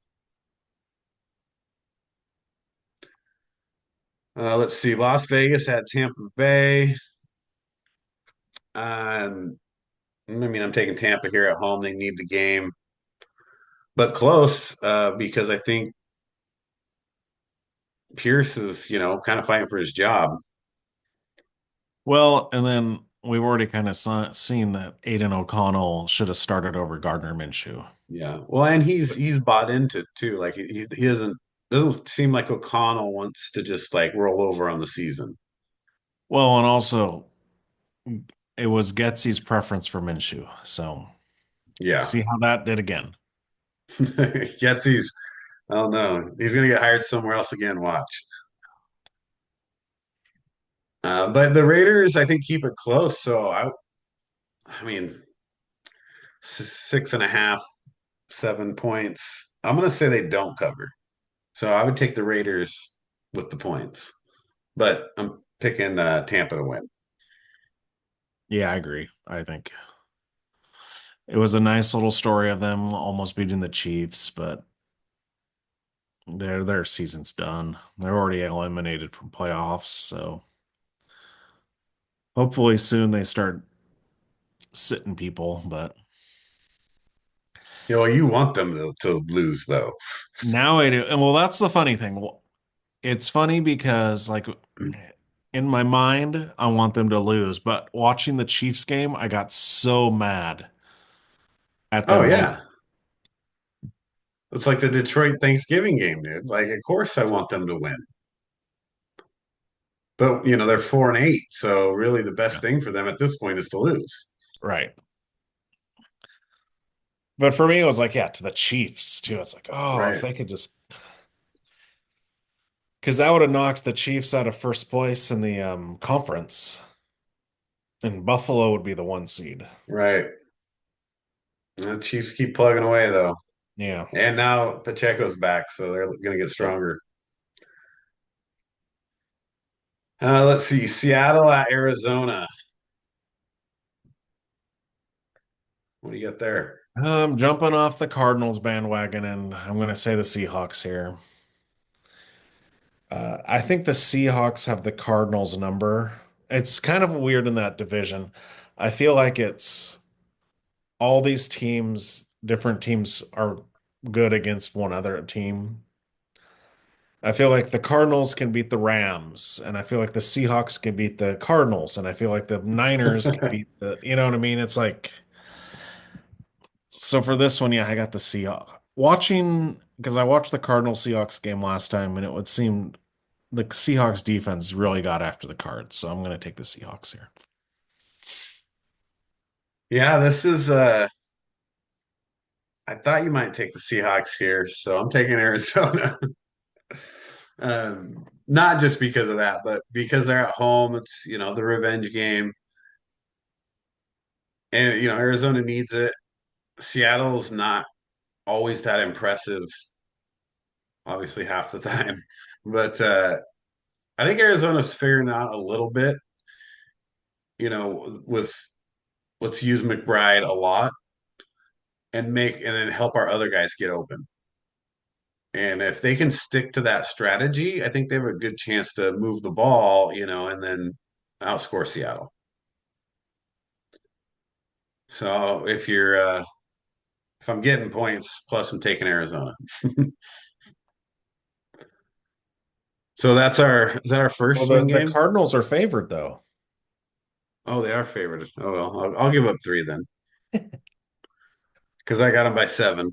Let's see. Las Vegas at Tampa Bay. Um, I'm taking Tampa here at home. They need the game, but close because I think Pierce is, kind of fighting for his job. Well, and then we've already kind of seen that Aiden O'Connell should have started over Gardner Minshew. Yeah. Well, and he's bought into it too. Like he doesn't seem like O'Connell wants to just like roll over on the season. Well, and also it was Getsy's preference for Minshew. So Yeah. see how that did again. Getsy's, I don't know. He's gonna get hired somewhere else again. Watch. But the Raiders, I think, keep it close. So I mean, 6.5, 7 points. I'm gonna say they don't cover. So I would take the Raiders with the points, but I'm picking Tampa to win. Yeah, I agree. I think it was a nice little story of them almost beating the Chiefs, but their season's done. They're already eliminated from playoffs, so hopefully soon they start sitting people, but You want them to lose though. now I do. And well, that's the funny thing. It's funny because like in my mind, I want them to lose, but watching the Chiefs game, I got so mad at Oh them losing. yeah, it's like the Detroit Thanksgiving game, dude. Like, of course I want them to win, but they're 4-8, so really the best Yeah. thing for them at this point is to lose. Right. But for me, it was like, yeah, to the Chiefs too. It's like, oh, if Right, they could just, because that would have knocked the Chiefs out of first place in the conference, and Buffalo would be the 1 seed. right. The Chiefs keep plugging away though, Yeah. and now Pacheco's back, so they're going to get Yep. stronger. Let's see, Seattle at Arizona. What do you got there? I'm jumping off the Cardinals bandwagon, and I'm going to say the Seahawks here. I think the Seahawks have the Cardinals number. It's kind of weird in that division. I feel like it's all these teams, different teams are good against one other team. I feel like the Cardinals can beat the Rams, and I feel like the Seahawks can beat the Cardinals, and I feel like the Niners can beat you know what I mean? It's like, so for this one, yeah, I got the Seahawks. Watching, because I watched the Cardinal Seahawks game last time, and it would seem the Seahawks defense really got after the Cards, so I'm going to take the Seahawks here. Yeah, this is I thought you might take the Seahawks here, so I'm taking Arizona. Not just because of that, but because they're at home. It's the revenge game, and Arizona needs it. Seattle's not always that impressive obviously half the time. But I think Arizona's figuring out a little bit, with let's use McBride a lot and then help our other guys get open. And if they can stick to that strategy, I think they have a good chance to move the ball, and then outscore Seattle. So if I'm getting points, plus I'm taking Arizona. So is that our Well, first the swing the game? Cardinals are favored though. Oh, they are favored. Oh well, I'll give up three then because I got them by seven.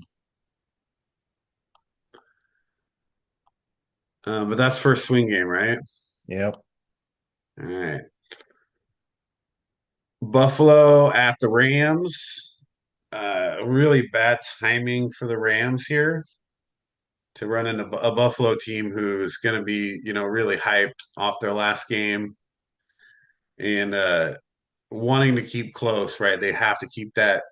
But that's first swing game, right? Yep. All right. Buffalo at the Rams. Really bad timing for the Rams here to run into a Buffalo team who's going to be, really hyped off their last game and wanting to keep close, right? They have to keep that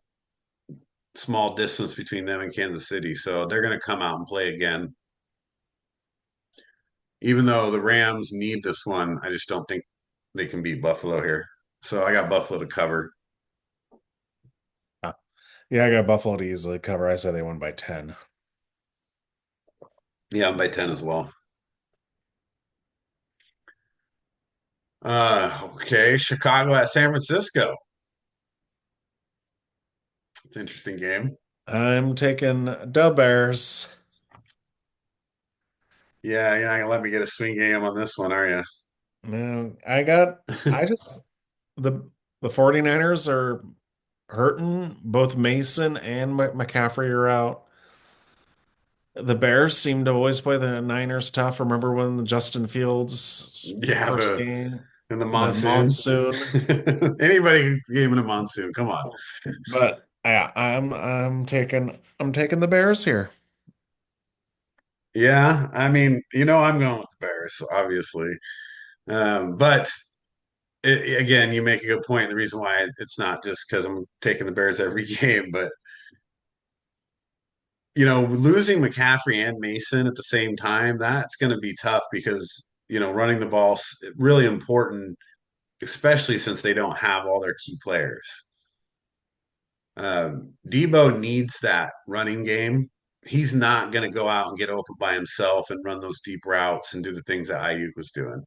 small distance between them and Kansas City. So they're going to come out and play again. Even though the Rams need this one, I just don't think they can beat Buffalo here. So I got Buffalo to cover. Ah. Yeah, I got Buffalo to easily cover. I said they won by 10. Yeah, I'm by 10 as well. Okay, Chicago at San Francisco. It's an interesting game. I'm taking the Bears. Yeah, you're not gonna let me get a swing game on this one, are No, you? I just, the, the 49ers are hurting. Both Mason and McCaffrey are out. The Bears seem to always play the Niners tough. Remember when the Justin Fields Yeah, first the game, in the the monsoon. monsoon? Anybody game in a monsoon, come on. But yeah, I'm taking the Bears here. Yeah, I mean, I'm going with the Bears, obviously. But again, you make a good point. The reason why it's not just because I'm taking the Bears every game, but losing McCaffrey and Mason at the same time, that's going to be tough because running the ball really important, especially since they don't have all their key players. Debo needs that running game. He's not going to go out and get open by himself and run those deep routes and do the things that Ayuk was doing.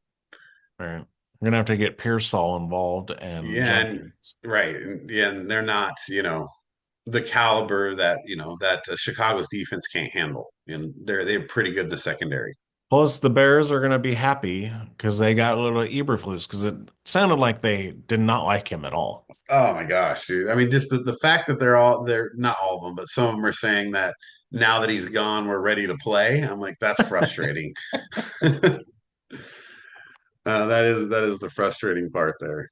All right. I'm gonna have to get Pearsall involved and Yeah, and Jenkins. right, yeah, and they're not, the caliber that Chicago's defense can't handle, and they're pretty good in the secondary. Plus, the Bears are gonna be happy because they got a little Eberflus because it sounded like they did not like him at all. Oh my gosh, dude! I mean, just the fact that they're not all of them, but some of them are saying that now that he's gone, we're ready to play. I'm like, that's frustrating. That is the frustrating part there.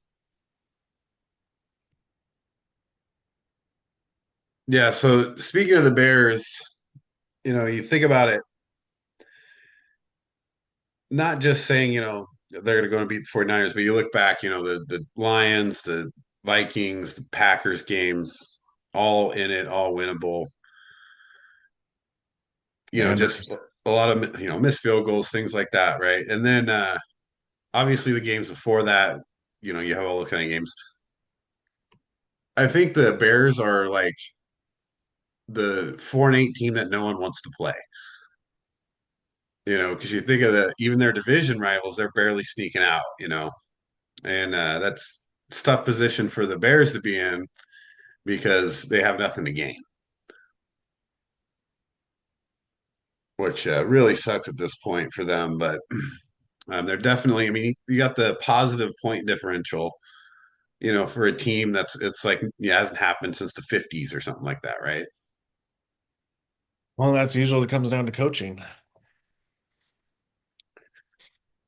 Yeah. So speaking of the Bears, you think about it, not just saying, they're going to beat the 49ers, but you look back, the Lions, the Vikings, the Packers games, all in it, all winnable. Just Sanders. a lot of, missed field goals, things like that, right? And then obviously the games before that, you have all the kind of games. I think the Bears are like the 4-8 team that no one wants to play. Because you think of even their division rivals, they're barely sneaking out, and that's it's tough position for the Bears to be in because they have nothing to gain, which really sucks at this point for them. But they're definitely, I mean, you got the positive point differential, for a team it's like, yeah, hasn't happened since the 50s or something like that, right? Well, that's usually comes down to coaching.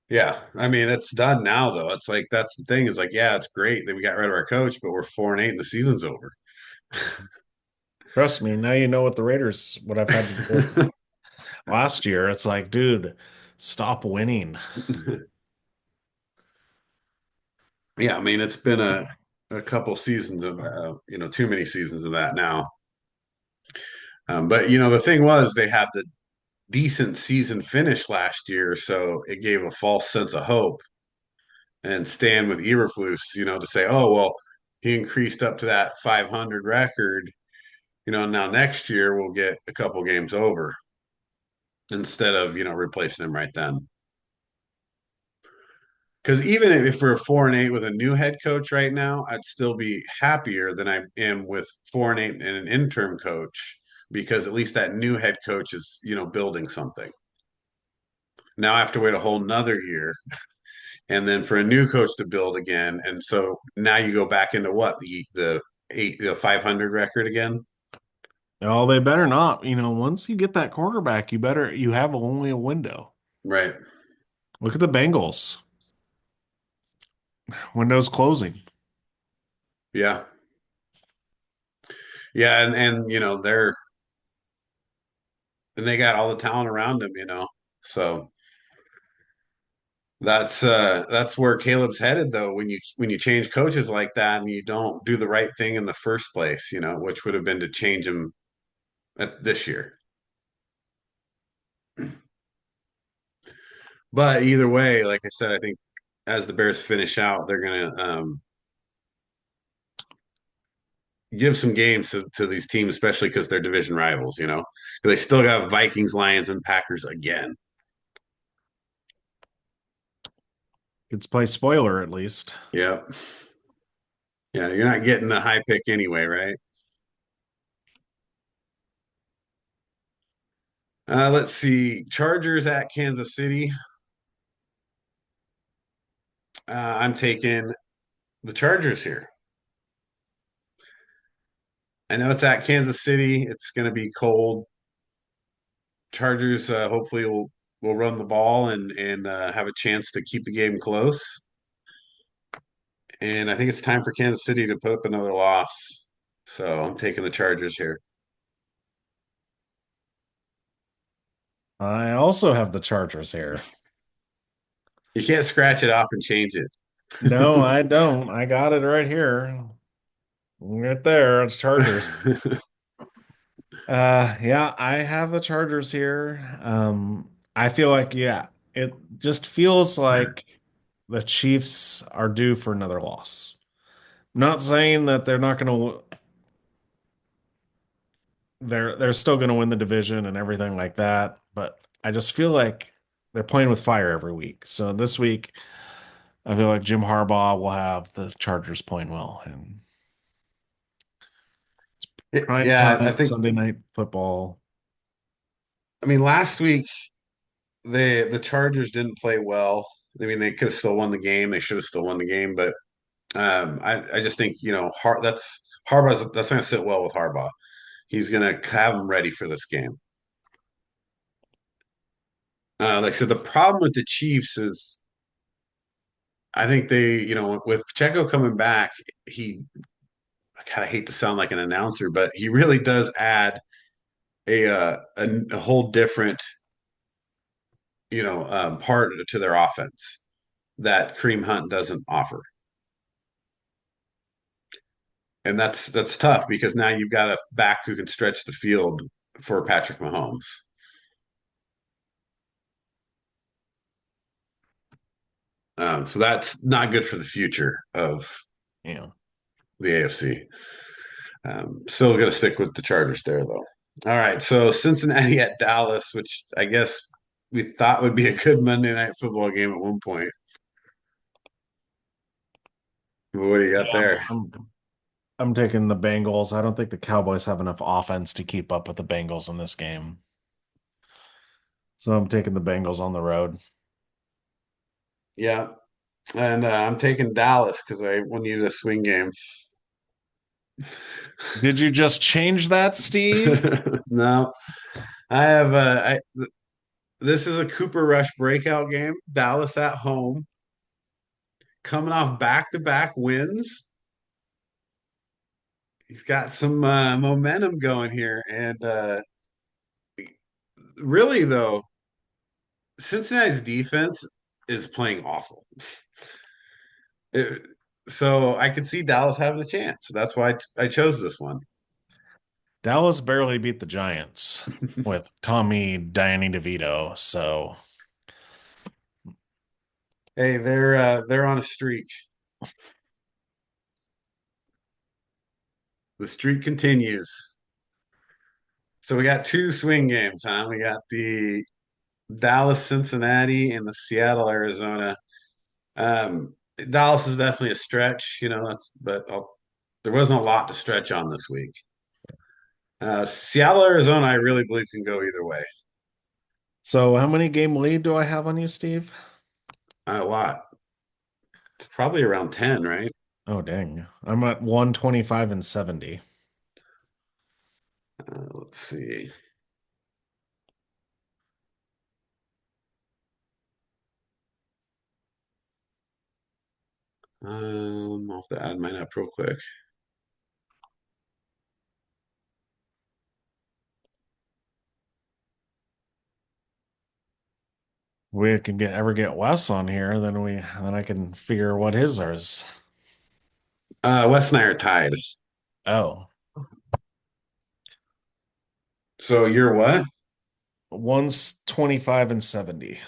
Yeah. I mean, it's done now, though. It's like, that's the thing is like, yeah, it's great that we got rid of our coach, but we're 4-8 and the season's over. Trust me, now you know what the Raiders would have had to do with last year. It's like, dude, stop winning. Yeah. I mean, it's been a couple seasons of, too many seasons of that now. But the thing was, they had decent season finish last year, so it gave a false sense of hope. And Stan with Eberflus, to say, oh well, he increased up to that 500 record. Now next year we'll get a couple games over instead of replacing him right then. Because even if we're 4-8 with a new head coach right now, I'd still be happier than I am with 4-8 and an interim coach because at least that new head coach is building something. Now I have to wait a whole nother year and then for a new coach to build again. And so now you go back into what the 500 record again, Oh, they better not. Once you get that quarterback, you have only a window. right? Look at the Bengals. Window's closing. Yeah, yeah, and they got all the talent around them, so that's where Caleb's headed though. When you change coaches like that and you don't do the right thing in the first place, which would have been to change him this year. But either way, like I said, I think as the Bears finish out, they're gonna give some games to these teams, especially because they're division rivals. They still got Vikings, Lions, and Packers again. It's play spoiler at least. Yeah, yeah. You're not getting the high pick anyway, right? Let's see. Chargers at Kansas City. I'm taking the Chargers here. I know it's at Kansas City. It's going to be cold. Chargers hopefully will run the ball and have a chance to keep the game close. And I think it's time for Kansas City to put up another loss. So I'm taking the Chargers here. I also have the Chargers here. You can't scratch it off and change it. No, I don't. I got it right here. Right there. It's Chargers. Yeah, I have the Chargers here. I feel like, yeah, it just feels like the Chiefs are due for another loss. I'm not saying that they're not going to, they're still going to win the division and everything like that, but I just feel like they're playing with fire every week. So this week, I feel like Jim Harbaugh will have the Chargers playing well and prime Yeah, I time think. Sunday night football. I mean, last week the Chargers didn't play well. I mean, they could have still won the game. They should have still won the game, but I just think that's going to sit well with Harbaugh. He's going to have them ready for this game. Like I said, the problem with the Chiefs is I think with Pacheco coming back, I kind of hate to sound like an announcer, but he really does add a whole different, part to their offense that Kareem Hunt doesn't offer. And that's tough because now you've got a back who can stretch the field for Patrick Mahomes. So that's not good for the future of Yeah. the AFC. Still going to stick with the Chargers there, though. All right, so Cincinnati at Dallas, which I guess we thought would be a good Monday night football game at one point. What do you got Yeah, there? I'm taking the Bengals. I don't think the Cowboys have enough offense to keep up with the Bengals in this game. So I'm taking the Bengals on the road. Yeah, and I'm taking Dallas because I want you to swing game. Did you just change that, Steve? No, I have this is a Cooper Rush breakout game. Dallas at home, coming off back-to-back wins. He's got some momentum going here, and really though, Cincinnati's defense is playing awful. It- so I could see Dallas having a chance. That's why I chose this one. Dallas barely beat the Giants with Tommy Diane DeVito. So Hey, they're on a streak. The streak continues. So we got two swing games, huh? We got the Dallas, Cincinnati, and the Seattle, Arizona. Dallas is definitely a stretch, there wasn't a lot to stretch on this week. Seattle, Arizona, I really believe can go either way. so how many game lead do I have on you, Steve? A lot. It's probably around 10, right? Oh dang. I'm at 125 and 70. Let's see. I'll have to add mine up real quick. We can get Wes on here, then I can figure what his is. Wes and I are tied. Oh, So you're what? 125 and 70.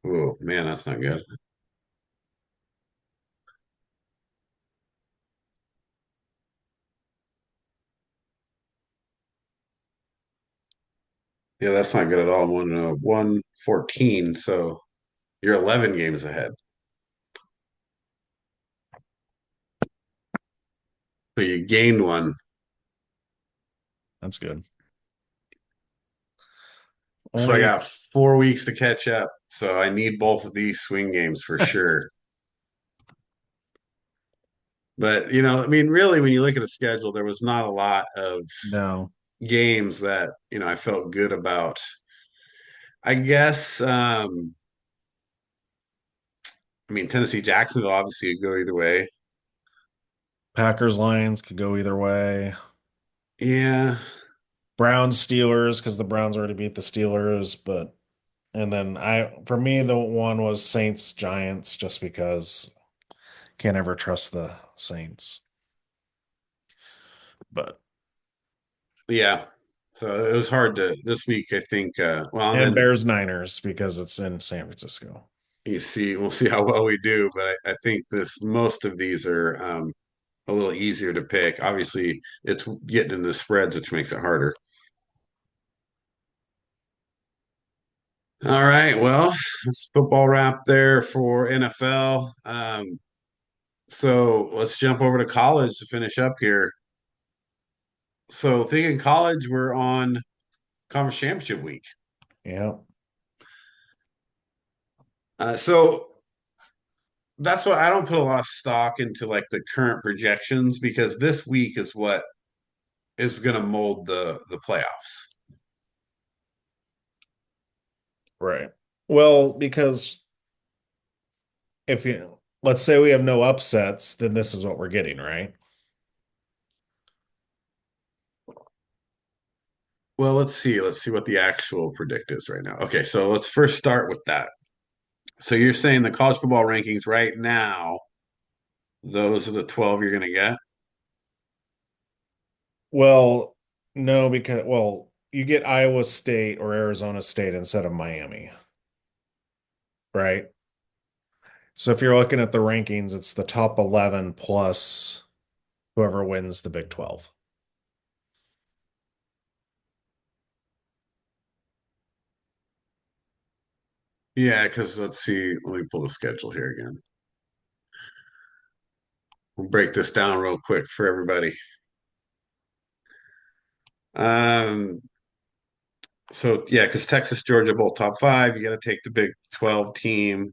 Oh man, that's not good. Yeah, that's not good at all. 114. So you're 11 games ahead. So you gained one. That's good. So I Only got 4 weeks to catch up. So I need both of these swing games for sure. But I mean, really, when you look at the schedule, there was not a lot of no. games that I felt good about. I guess I mean Tennessee Jacksonville obviously could go either way. Packers Lions could go either way. Yeah. Browns Steelers because the Browns already beat the Steelers, but and then I for me the one was Saints Giants just because can't ever trust the Saints. But Yeah. So it was hard to this week, I think. Well, and and then Bears Niners because it's in San Francisco. we'll see how well we do. But I think most of these are a little easier to pick. Obviously, it's getting in the spreads, which makes it harder. All right. Well, it's football wrap there for NFL. So let's jump over to college to finish up here. So thinking college, we're on conference championship week. Yeah. So that's why I don't put a lot of stock into like the current projections because this week is what is going to mold the playoffs. Right. Well, because if you let's say we have no upsets, then this is what we're getting, right? Well, let's see. Let's see what the actual predict is right now. Okay, so let's first start with that. So you're saying the college football rankings right now, those are the 12 you're going to get? Well, no, because you get Iowa State or Arizona State instead of Miami, right? So if you're looking at the rankings, it's the top 11 plus whoever wins the Big 12. Yeah, because let's see. Let me pull the schedule here again. We'll break this down real quick for everybody. Um, so yeah, because Texas, Georgia both top five, you got to take the Big 12 team,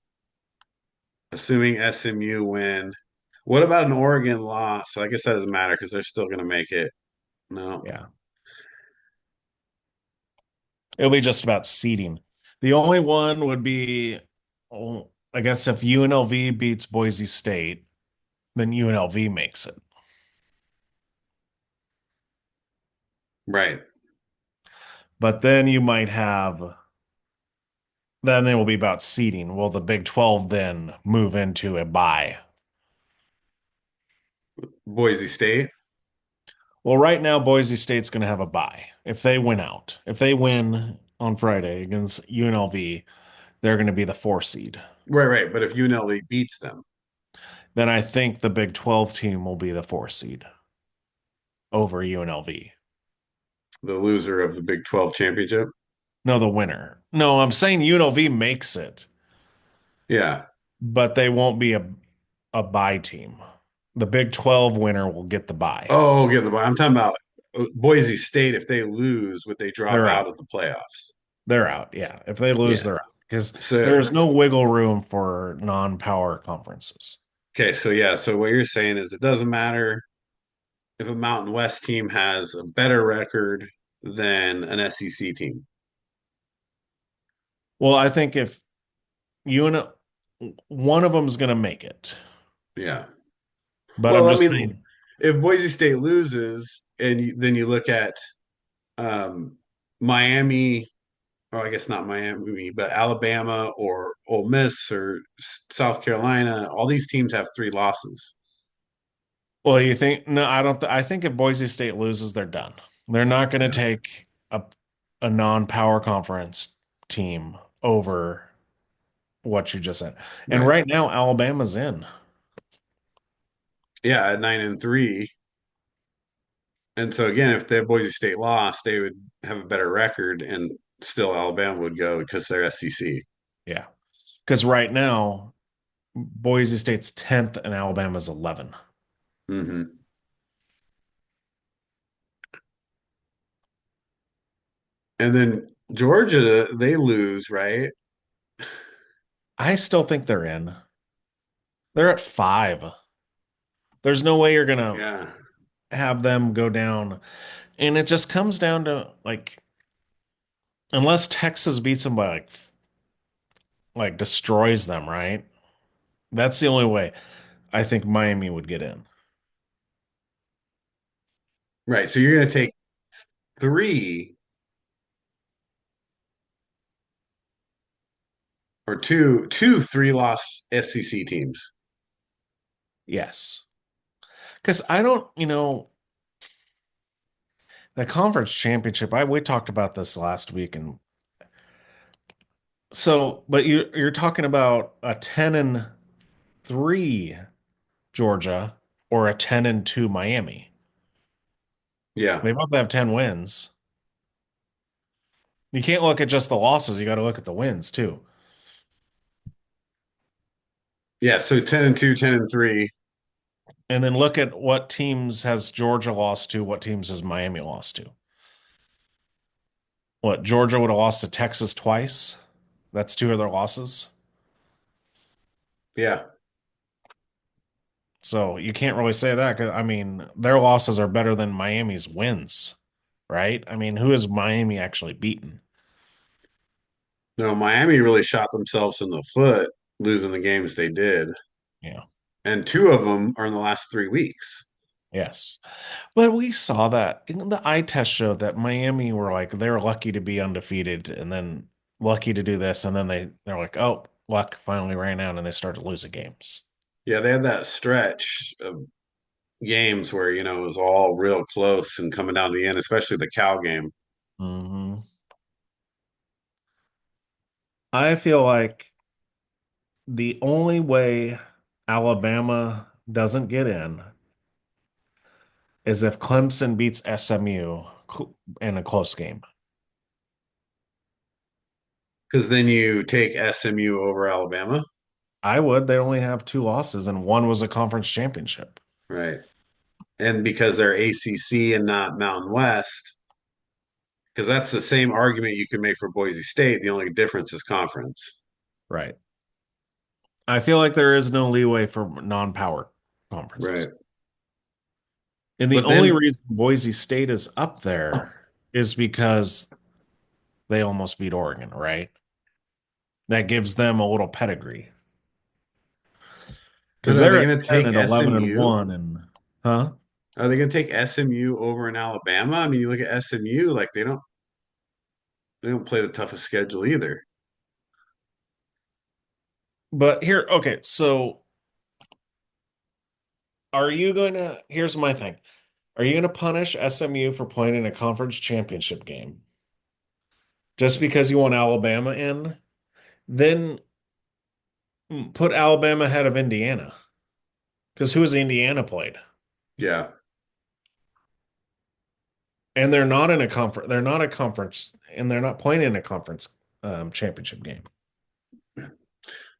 assuming SMU win. What about an Oregon loss? I guess that doesn't matter because they're still going to make it. No. Yeah. It'll be just about seeding. The only one would be I guess if UNLV beats Boise State, then UNLV makes it. Right. But then you might have, then it will be about seeding. Will the Big 12 then move into a bye? Boise State. Well, right now, Boise State's going to have a bye. If they win out, if they win on Friday against UNLV, they're going to be the 4 seed. Right, right. But if UNLV beats them, Then I think the Big 12 team will be the 4 seed over UNLV. the loser of the Big 12 championship. No, the winner. No, I'm saying UNLV makes it, Yeah. but they won't be a bye team. The Big 12 winner will get the bye. Oh, get the. I'm talking about Boise State. If they lose, would they drop They're out out. of the playoffs? They're out. Yeah. If they lose, Yeah. they're out because So there is no wiggle room for non-power conferences. okay. So yeah. So what you're saying is it doesn't matter if a Mountain West team has a better record than an SEC team. Well, I think if UN, one of them is going to make it, Yeah. but I'm Well, I just mean, saying, if Boise State loses, and then you look at um, Miami, or I guess not Miami, but Alabama or Ole Miss or South Carolina, all these teams have 3 losses. well, you think, no, I don't, I think if Boise State loses, they're done. They're not going to Yeah. take a non-power conference team over what you just said. And Right. right now, Alabama's in. Yeah, at 9-3. And so again, if the Boise State lost, they would have a better record, and still Alabama would go because they're SEC. Yeah. Because right now, Boise State's 10th and Alabama's 11. Hmm. And then Georgia, they lose, right? I still think they're in. They're at 5. There's no way you're going to Yeah. have them go down. And it just comes down to like, unless Texas beats them by like destroys them, right? That's the only way I think Miami would get in. Right. So you're going to take three or two 3-loss SEC teams. Yes. Because I don't, the conference championship, we talked about this last week. And so, but you're talking about a 10-3 Georgia or a 10-2 Miami. Yeah. They both have 10 wins. You can't look at just the losses. You got to look at the wins too. Yeah. So 10-2, 10-3. And then look at what teams has Georgia lost to, what teams has Miami lost to. What, Georgia would have lost to Texas twice? That's 2 of their losses. Yeah. So you can't really say that because, I mean, their losses are better than Miami's wins, right? I mean, who has Miami actually beaten? No, Miami really shot themselves in the foot losing the games they did. Yeah. And 2 of them are in the last 3 weeks. Yes. But we saw that in the eye test showed that Miami were like they're lucky to be undefeated and then lucky to do this and then they're like, "Oh, luck finally ran out," and they started losing games. Yeah, they had that stretch of games where, it was all real close and coming down to the end, especially the Cal game. Hmm. I feel like the only way Alabama doesn't get in is if Clemson beats SMU in a close game. Because then you take SMU over Alabama, I would. They only have 2 losses, and one was a conference championship. right? And because they're ACC and not Mountain West, because that's the same argument you can make for Boise State. The only difference is conference, Right. I feel like there is no leeway for non-power conferences. right? And the But only then, reason Boise State is up there is because they almost beat Oregon, right? That gives them a little pedigree. And because are they're they at going to 10 take and 11 and SMU? 1 and huh? Are they going to take SMU over in Alabama? I mean, you look at SMU, like they don't play the toughest schedule either. But here, okay, so are you going to, here's my thing. Are you going to punish SMU for playing in a conference championship game just because you want Alabama in? Then put Alabama ahead of Indiana because who has Indiana played? Yeah. And they're not in a conference, they're not a conference, and they're not playing in a conference championship game.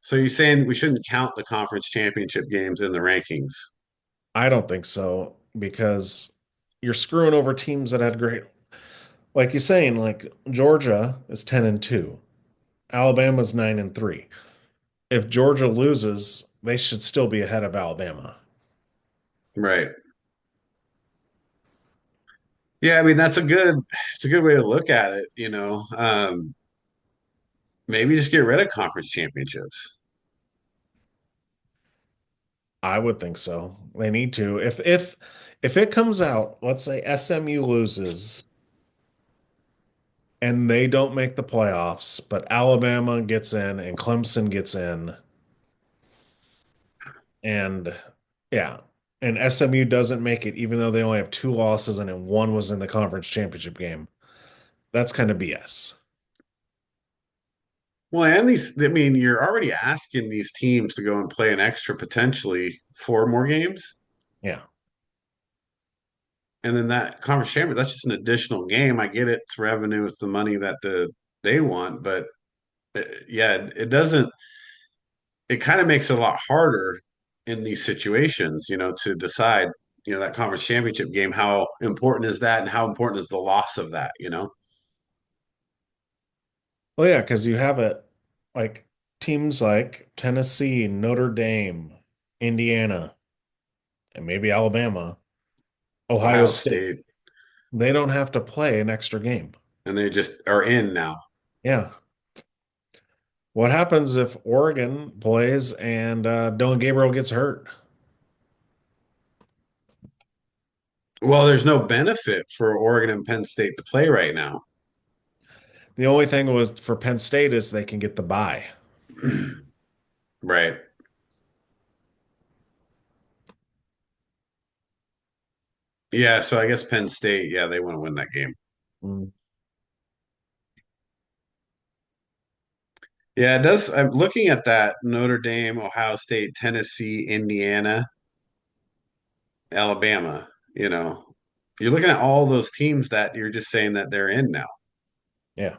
So you're saying we shouldn't count the conference championship games in the rankings? I don't think so because you're screwing over teams that had great, like you're saying, like Georgia is 10 and 2, Alabama's 9 and 3. If Georgia loses, they should still be ahead of Alabama. Right. Yeah, I mean it's a good way to look at it, you know. Maybe just get rid of conference championships. I would think so. They need to. If it comes out, let's say SMU loses and they don't make the playoffs, but Alabama gets in and Clemson gets in, and yeah, and SMU doesn't make it, even though they only have two losses and then one was in the conference championship game. That's kind of BS. Well, and I mean, you're already asking these teams to go and play an extra potentially four more games. Yeah. And then that conference champion, that's just an additional game. I get it. It's revenue. It's the money that they want. But yeah, it doesn't, it kind of makes it a lot harder in these situations, to decide, that conference championship game, how important is that and how important is the loss of that? Well, yeah, because you have it like teams like Tennessee, Notre Dame, Indiana, and maybe Alabama, Ohio Ohio State. State, They don't have to play an extra game. and they just are in now. Yeah. What happens if Oregon plays and Dylan Gabriel gets hurt? Well, there's no benefit for Oregon and Penn State to play right now. The only thing was for Penn State is they can get the bye. Right. Yeah, so I guess Penn State, yeah, they want to win that game. Mm. Yeah, it does. I'm looking at that Notre Dame, Ohio State, Tennessee, Indiana, Alabama, you know. You're looking at all those teams that you're just saying that they're in now. Yeah.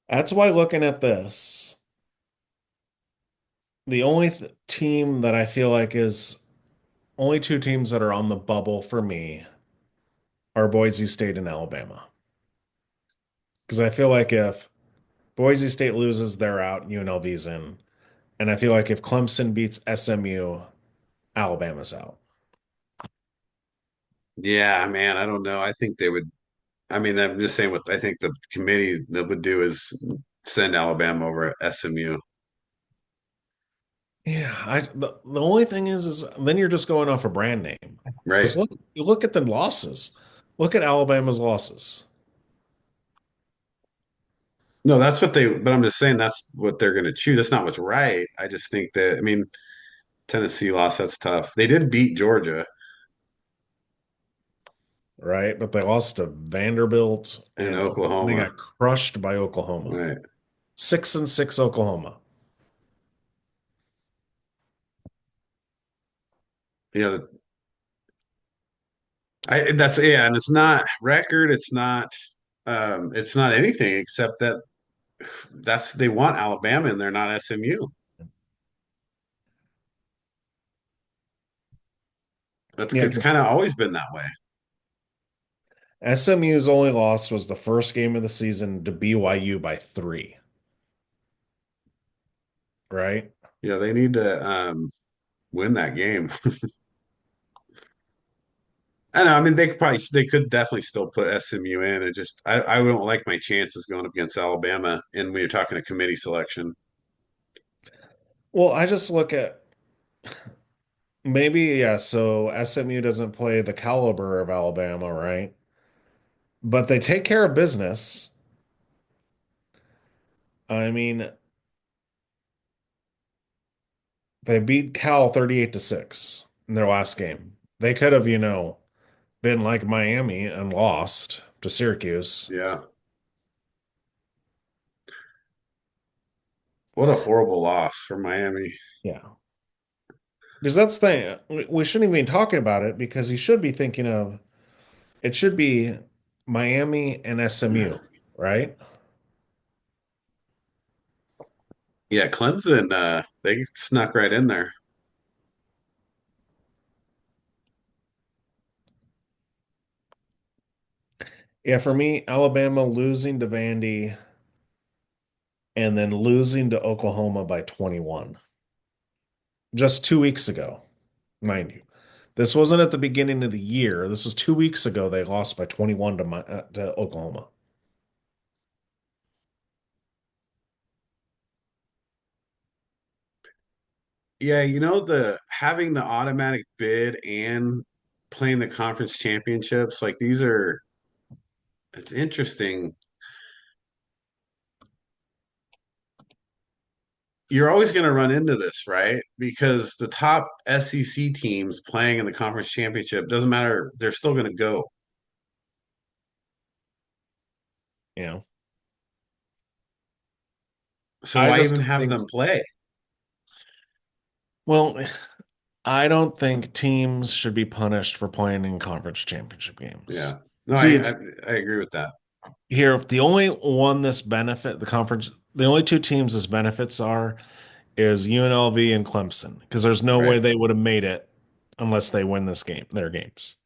That's why looking at this, the only team that I feel like is only two teams that are on the bubble for me are Boise State and Alabama. Because I feel like if Boise State loses, they're out, UNLV's in. And I feel like if Clemson beats SMU, Alabama's out. Yeah, man, I don't know. I think they would. I mean, I'm just saying what I think the committee that would do is send Alabama over SMU, Yeah, the only thing is then you're just going off a brand name. right? Because look, you look at the losses. Look at Alabama's losses. No, that's what but I'm just saying that's what they're going to choose. That's not what's right. I just think that, I mean, Tennessee lost, that's tough. They did beat Georgia Right? But they lost to Vanderbilt and and they Oklahoma, got crushed by Oklahoma. right? 6-6 Oklahoma. Yeah, that's yeah, and it's not record. It's not anything except that they want Alabama and they're not SMU. Yeah, It's kind of always been that way. SMU's only loss was the first game of the season to BYU by 3, right? Yeah, they need to win that game. I know. I mean, they could definitely still put SMU in. It just I don't like my chances going up against Alabama. And when you're talking a committee selection, Well, I just look at maybe, yeah, so SMU doesn't play the caliber of Alabama, right? But they take care of business. I mean, they beat Cal 38 to 6 in their last game. They could have, been like Miami and lost to Syracuse. Yeah. What a horrible loss for Miami. Yeah. Because that's the thing. We shouldn't even be talking about it because you should be thinking of it should be Miami and SMU, right? Yeah, Clemson, they snuck right in there. Yeah, for me, Alabama losing to Vandy and then losing to Oklahoma by 21 just 2 weeks ago, mind you. This wasn't at the beginning of the year. This was 2 weeks ago. They lost by 21 to Oklahoma. Yeah, the having the automatic bid and playing the conference championships, like these are it's interesting. You're always going to run into this, right? Because the top SEC teams playing in the conference championship doesn't matter, they're still going to go. You know, So I why just even have think, them play? well, I don't think teams should be punished for playing in conference championship games. Yeah. No, See, I agree with that. here, the only one this benefit, the only two teams this benefits are is UNLV and Clemson, because there's no Right. way they would have made it unless they win their games.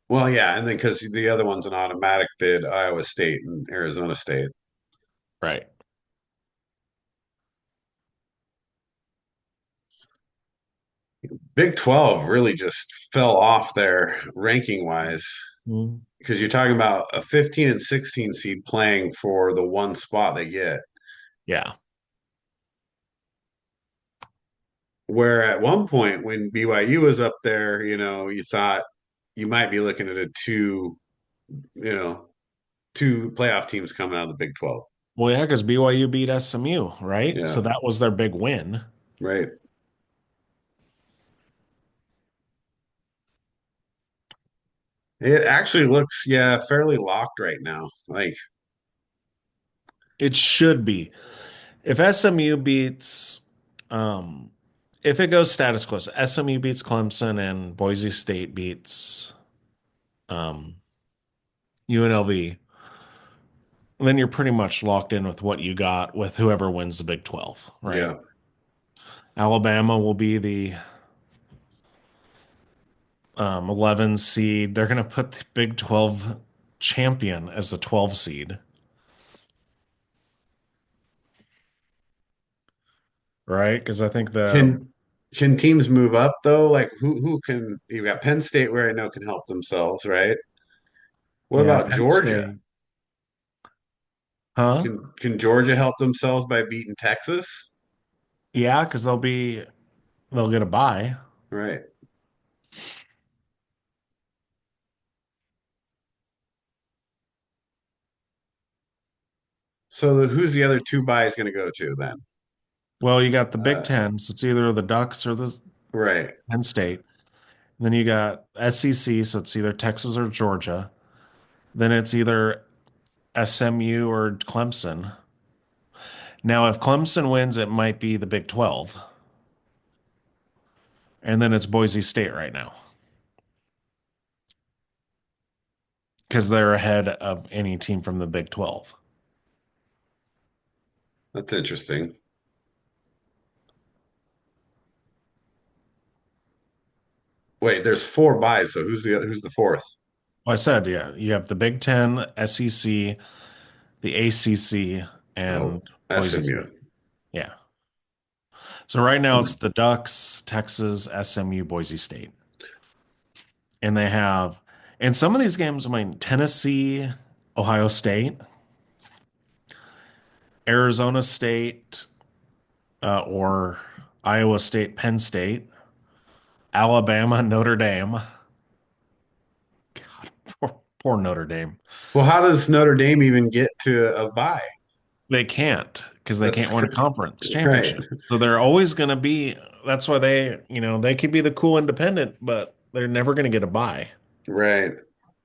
Well, yeah, and then because the other one's an automatic bid, Iowa State and Arizona State. Right. Big 12 really just fell off there ranking wise Mhm. because you're talking about a 15 and 16 seed playing for the one spot they get. Yeah. Where at one point when BYU was up there, you thought you might be looking at you know, two playoff teams coming out of the Big 12. Well, yeah, because BYU beat SMU, right? Yeah, So that was their big win. right. It actually looks, yeah, fairly locked right now. Like, It should be. If SMU beats, um, if it goes status quo, so SMU beats Clemson and Boise State beats um, UNLV, then you're pretty much locked in with what you got with whoever wins the Big 12, right? yeah. Alabama will be the 11 seed. They're going to put the Big 12 champion as the 12 seed, right? Because I think Can teams move up though? Like who can you got Penn State where I know can help themselves, right? What yeah, about Penn Georgia? State, huh? Can Georgia help themselves by beating Texas? Yeah, because they'll get a bye. Right. So who's the other two buys going to go to then? Well, you got the Big Uh, Ten, so it's either the Ducks or the right. Penn State. And then you got SEC, so it's either Texas or Georgia. Then it's either SMU or Clemson. Now, if Clemson wins, it might be the Big 12. And then it's Boise State right now because they're ahead of any team from the Big 12. That's interesting. Wait, there's four buys, so who's the fourth? Well, I said, yeah, you have the Big 10, SEC, the ACC, and Oh, Boise SMU. State. Yeah. So right now it's the Ducks, Texas, SMU, Boise State. And they have, in some of these games, I mean, Tennessee, Ohio State, Arizona State, or Iowa State, Penn State, Alabama, Notre Dame. Poor Notre Dame. Well, how does Notre Dame even get to a bye? They can't because they That's can't win a conference right, championship. So they're always going to be, that's why they could be the cool independent, but they're never going to get a bye. right.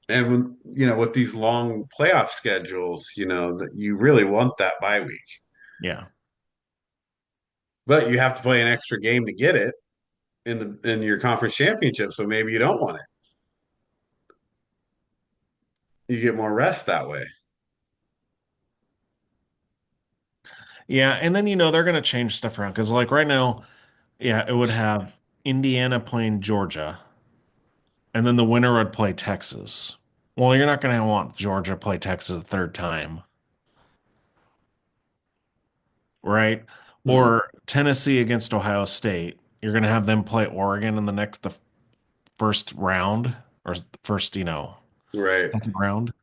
And with these long playoff schedules, that you really want that bye week, Yeah. but you have to play an extra game to get it in your conference championship. So maybe you don't want it. You get more rest that way. Yeah. And then, they're going to change stuff around because, like, right now, yeah, it would have Indiana playing Georgia, and then the winner would play Texas. Well, you're not going to want Georgia play Texas a third time, right? Hmm. Or Tennessee against Ohio State. You're going to have them play Oregon in the first round or first, Right. second round.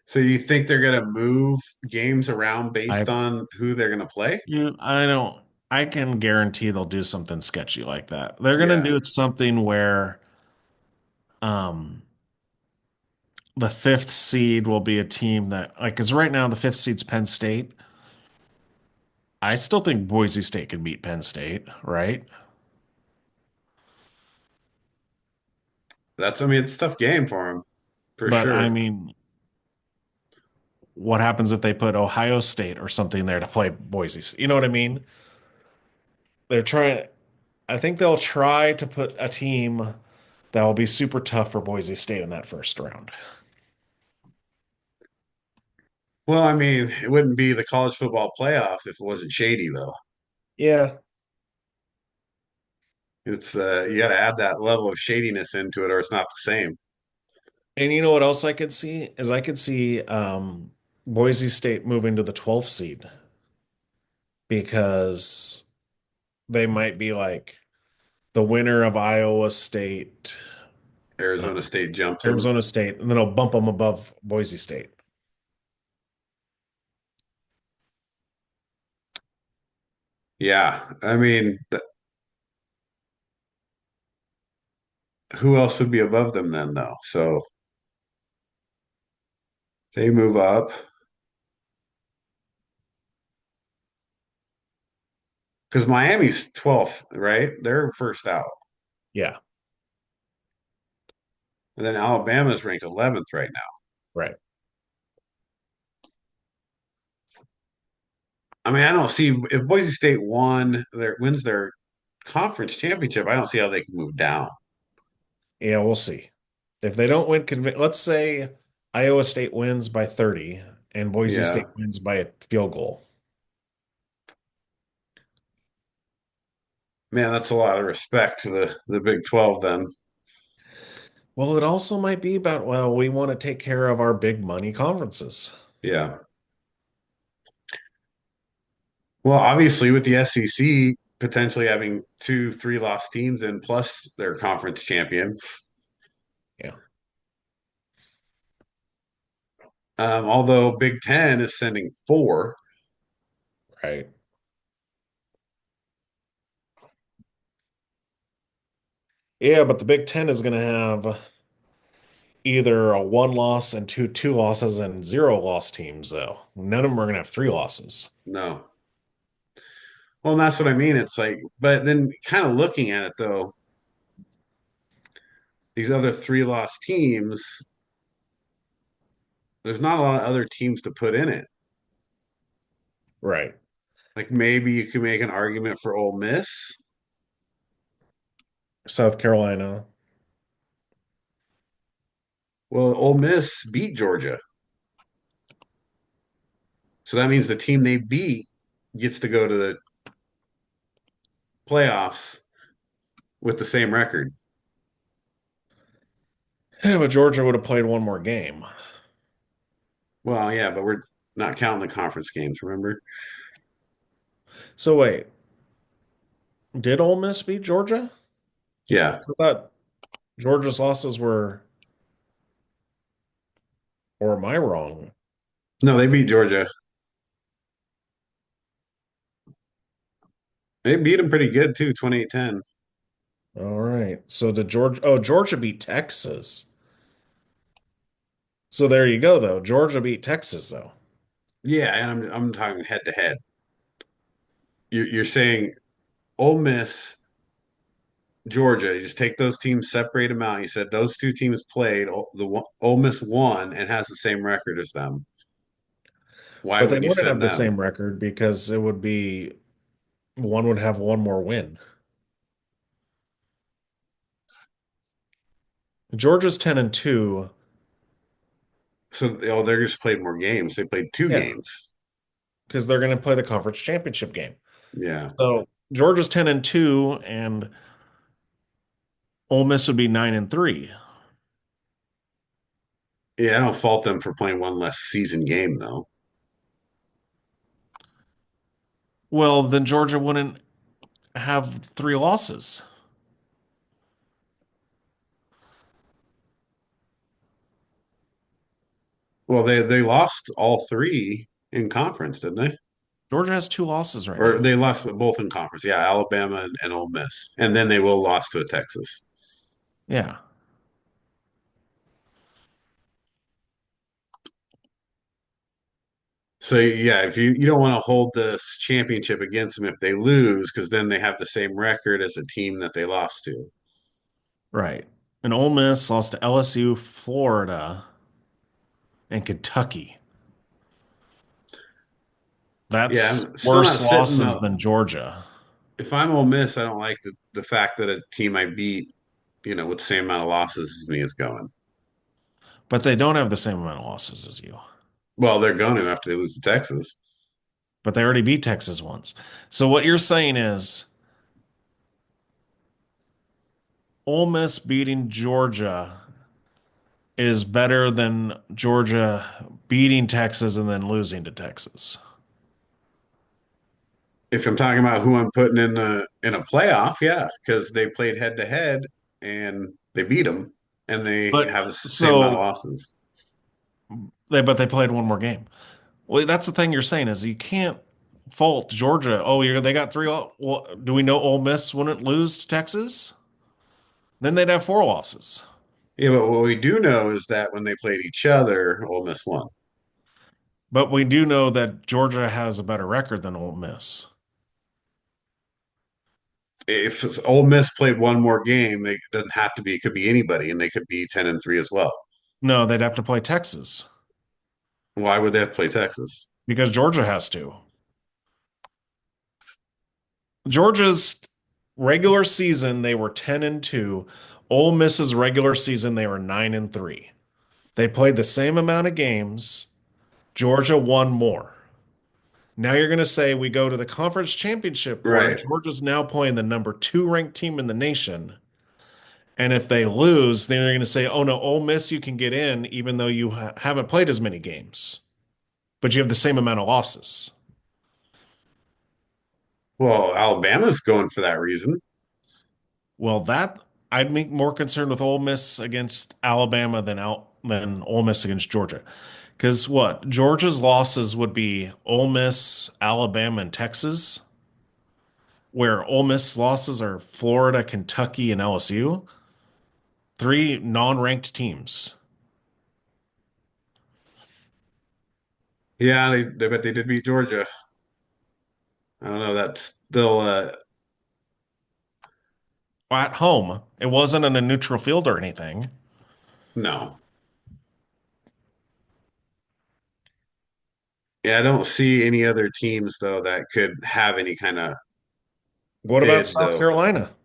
So you think they're going to move games around I based on who they're going to play? I don't I can guarantee they'll do something sketchy like that. They're gonna Yeah. do something where um the fifth seed will be a team that, like, because right now the fifth seed's Penn State. I still think Boise State can beat Penn State, right? I mean, it's a tough game for them for But I sure. mean, what happens if they put Ohio State or something there to play Boise? You know what I mean? They're trying, I think they'll try to put a team that will be super tough for Boise State in that first round. Well, I mean, it wouldn't be the college football playoff if it wasn't shady, though. Yeah. It's you got to add that level of shadiness into it, or it's not the same. And you know what else I could see is I could see Boise State moving to the 12th seed because they might be like the winner of Iowa State, uh, Arizona State jumps them. Arizona State, and then it'll bump them above Boise State. Yeah, I mean, who else would be above them then, though? So they move up because Miami's 12th, right? They're first out, Yeah, and then Alabama's ranked 11th right now. right. I mean, I don't see if Boise State wins their conference championship. I don't see how they can move down. Yeah, we'll see. If they don't win, let's say Iowa State wins by 30 and Boise Yeah, State wins by a field goal. man, that's a lot of respect to the Big 12 then. Well, it also might be about, well, we want to take care of our big money conferences. Yeah. Well, obviously, with the SEC potentially having two, three lost teams and plus their conference champion, Yeah, although Big Ten is sending four. right. Yeah, but the Big Ten is going to have either a one loss and two losses and zero loss teams, though. None of them are going to have three losses. No. Well, and that's what I mean. It's like, but then kind of looking at it though, these other three lost teams, there's not a lot of other teams to put in it. Right. Like maybe you could make an argument for Ole Miss. South Carolina. Well, Ole Miss beat Georgia. So that means the team they beat gets to go to the playoffs with the same record. Yeah, but Georgia would have played one more game. Well, yeah, but we're not counting the conference games, remember? So wait, did Ole Miss beat Georgia? Yeah. I thought Georgia's losses were, or am I wrong? No, they beat Georgia. They beat them pretty good too, 28-10. All right. So the Georgia, oh, Georgia beat Texas. So there you go, though. Georgia beat Texas, though. Yeah, and I'm talking head to head. You're saying Ole Miss, Georgia. You just take those teams, separate them out. You said those two teams played. Ole Miss won and has the same record as them. Why But they wouldn't you wouldn't send have the them? same record because it would be one would have one more win. Georgia's 10-2. So they're just played more games. They played two Yeah, games. because they're going to play the conference championship game. Yeah. So Georgia's 10-2, and Ole Miss would be 9-3. Yeah, I don't fault them for playing one less season game though. Well, then Georgia wouldn't have three losses. Well, they lost all three in conference, didn't they? Georgia has two losses right Or now. they lost both in conference. Yeah, Alabama and Ole Miss, and then they will lost to a Texas. Yeah, So yeah, if you don't want to hold this championship against them if they lose, because then they have the same record as a team that they lost to. right. And Ole Miss lost to LSU, Florida, and Kentucky. Yeah, That's I'm still worse not sitting losses up. than Georgia. If I'm Ole Miss, I don't like the fact that a team I beat, with the same amount of losses as me is going. But they don't have the same amount of losses as you. Well, they're going to after they lose to Texas. But they already beat Texas once. So what you're saying is Ole Miss beating Georgia is better than Georgia beating Texas and then losing to Texas. If I'm talking about who I'm putting in a playoff, yeah, because they played head to head and they beat them, and they But have the same amount of so losses. but they played one more game. Well, that's the thing you're saying is you can't fault Georgia. Oh, they got three. Well, do we know Ole Miss wouldn't lose to Texas? Then they'd have four losses. Yeah, but what we do know is that when they played each other, Ole Miss won. But we do know that Georgia has a better record than Ole Miss. If Ole Miss played one more game, they it doesn't have to be. It could be anybody, and they could be 10-3 as well. No, they'd have to play Texas Why would they have to play Texas? because Georgia has to. Georgia's regular season, they were 10-2. Ole Miss's regular season, they were 9-3. They played the same amount of games. Georgia won more. Now you're going to say we go to the conference championship where Right. Georgia's now playing the number two ranked team in the nation. And if they lose, then you're going to say, oh no, Ole Miss, you can get in even though you haven't played as many games, but you have the same amount of losses. Well, Alabama's going for that reason. Well, that I'd be more concerned with Ole Miss against Alabama than Ole Miss against Georgia. Because what? Georgia's losses would be Ole Miss, Alabama, and Texas, where Ole Miss losses are Florida, Kentucky, and LSU. Three non-ranked teams. Yeah, they bet they did beat Georgia. I don't know. That's still At home. It wasn't in a neutral field or anything. no. Yeah, I don't see any other teams though that could have any kind of What about bid South though. Carolina?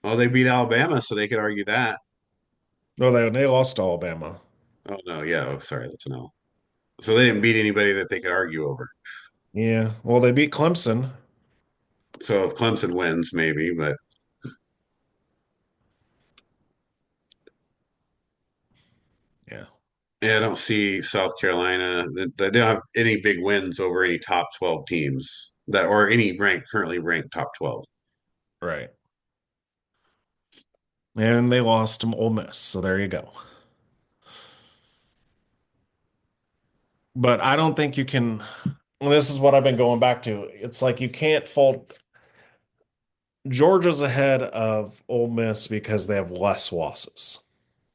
Well, they beat Alabama, so they could argue that. No, they lost to Alabama. Oh no, yeah. Oh, sorry, that's no. So they didn't beat anybody that they could argue over. Yeah. Well, they beat Clemson. So if Clemson wins, maybe, but Yeah. yeah, I don't see South Carolina. They don't have any big wins over any top 12 teams that or any currently ranked top 12. Right. And they lost to Ole Miss. So there you go. But I don't think you can. Well, this is what I've been going back to. It's like you can't fault Georgia's ahead of Ole Miss because they have less losses.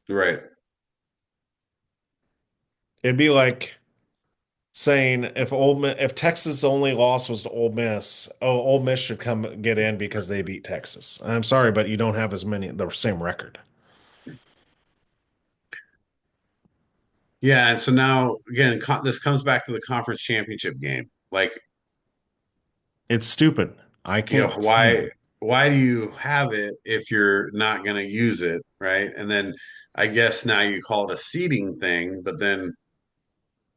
Right. It'd be like saying if Texas' only loss was to Ole Miss, oh, Ole Miss should come get in because they beat Texas. I'm sorry, but you don't have as many the same record. Yeah, and so now again, this comes back to the conference championship game. Like, It's stupid. I you know, can't stand it. why do you have it if you're not going to use it, right? And then I guess now you call it a seeding thing, but then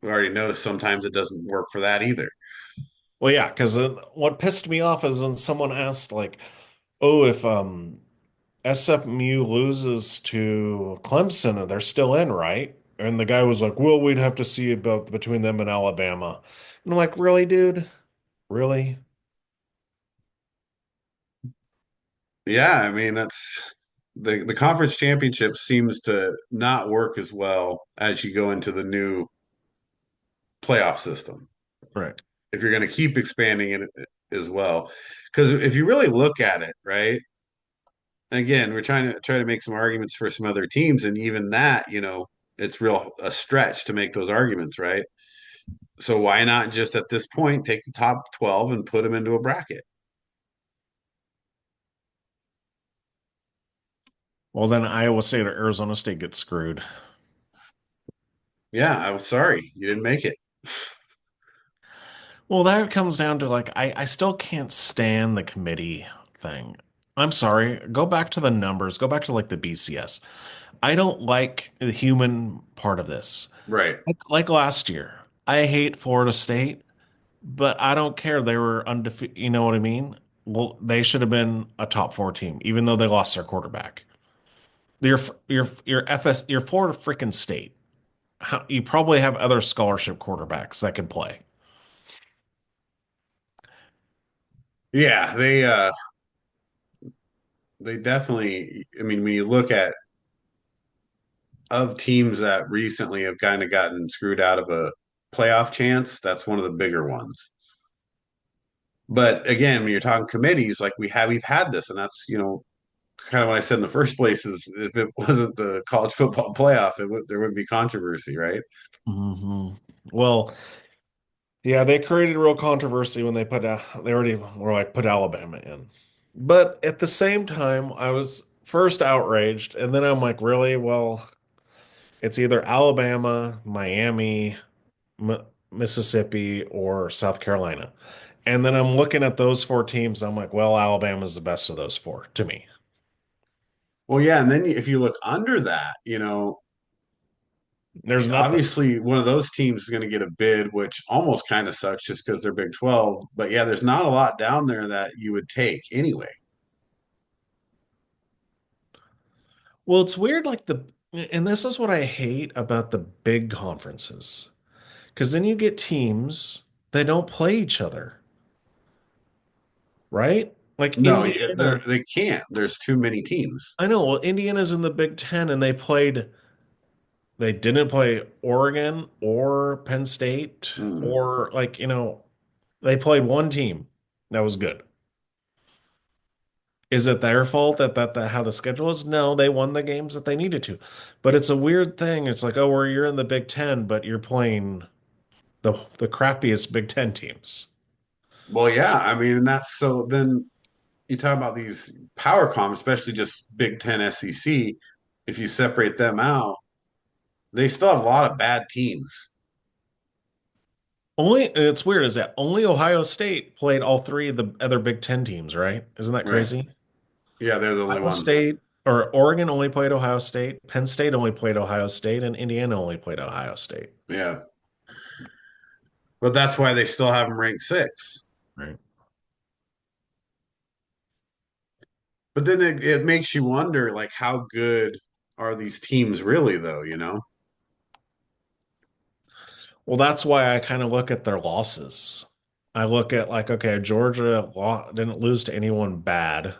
we already noticed sometimes it doesn't work for that either. Well, yeah, because what pissed me off is when someone asked, like, "Oh, if SMU loses to Clemson, they're still in, right?" And the guy was like, "Well, we'd have to see about between them and Alabama." And I'm like, "Really, dude? Really?" Yeah, I mean that's the conference championship seems to not work as well as you go into the new playoff system. Right. If you're going to keep expanding it as well, because if you really look at it, right? Again, we're try to make some arguments for some other teams, and even that, it's real a stretch to make those arguments, right? So why not just at this point take the top 12 and put them into a bracket? Well, then Iowa State or Arizona State gets screwed. Yeah, I was sorry you didn't make it. Well, that comes down to like I still can't stand the committee thing. I'm sorry. Go back to the numbers. Go back to like the BCS. I don't like the human part of this. Right. Like last year. I hate Florida State, but I don't care. They were undefeated. You know what I mean? Well, they should have been a top four team, even though they lost their quarterback. Your FS, your Florida freaking State. You probably have other scholarship quarterbacks that can play. Yeah, they definitely, I mean, when you look at of teams that recently have kind of gotten screwed out of a playoff chance, that's one of the bigger ones. But again, when you're talking committees, like we've had this, and that's kind of what I said in the first place is if it wasn't the college football playoff, there wouldn't be controversy, right? Hmm. Well, yeah, they created real controversy when they already were like put Alabama in. But at the same time, I was first outraged, and then I'm like, really? Well, it's either Alabama, Miami, M Mississippi, or South Carolina. And then I'm looking at those four teams. I'm like, well, Alabama's the best of those four to me. Well, yeah, and then if you look under that, There's nothing. obviously one of those teams is going to get a bid, which almost kind of sucks just because they're Big 12. But yeah, there's not a lot down there that you would take anyway. Well, it's weird, and this is what I hate about the big conferences. Because then you get teams that don't play each other, right? Like No, Indiana. they can't. There's too many teams. I know, well, Indiana's in the Big Ten and they didn't play Oregon or Penn State Mm. or they played one team that was good. Is it their fault that how the schedule is? No, they won the games that they needed to. But it's a weird thing. It's like, oh, well, you're in the Big Ten, but you're playing the crappiest Big Ten teams. Well, yeah, I mean, and that's so then you talk about these power comps, especially just Big Ten SEC. If you separate them out, they still have a lot of bad teams. Only it's weird is that only Ohio State played all three of the other Big Ten teams, right? Isn't that Right. crazy? Yeah, they're the only Iowa one. State or Oregon only played Ohio State, Penn State only played Ohio State, and Indiana only played Ohio State. Yeah. But that's why they still have them ranked six. Right. But then it makes you wonder, like, how good are these teams really, though, you know? Well, that's why I kind of look at their losses. I look at like, okay, didn't lose to anyone bad.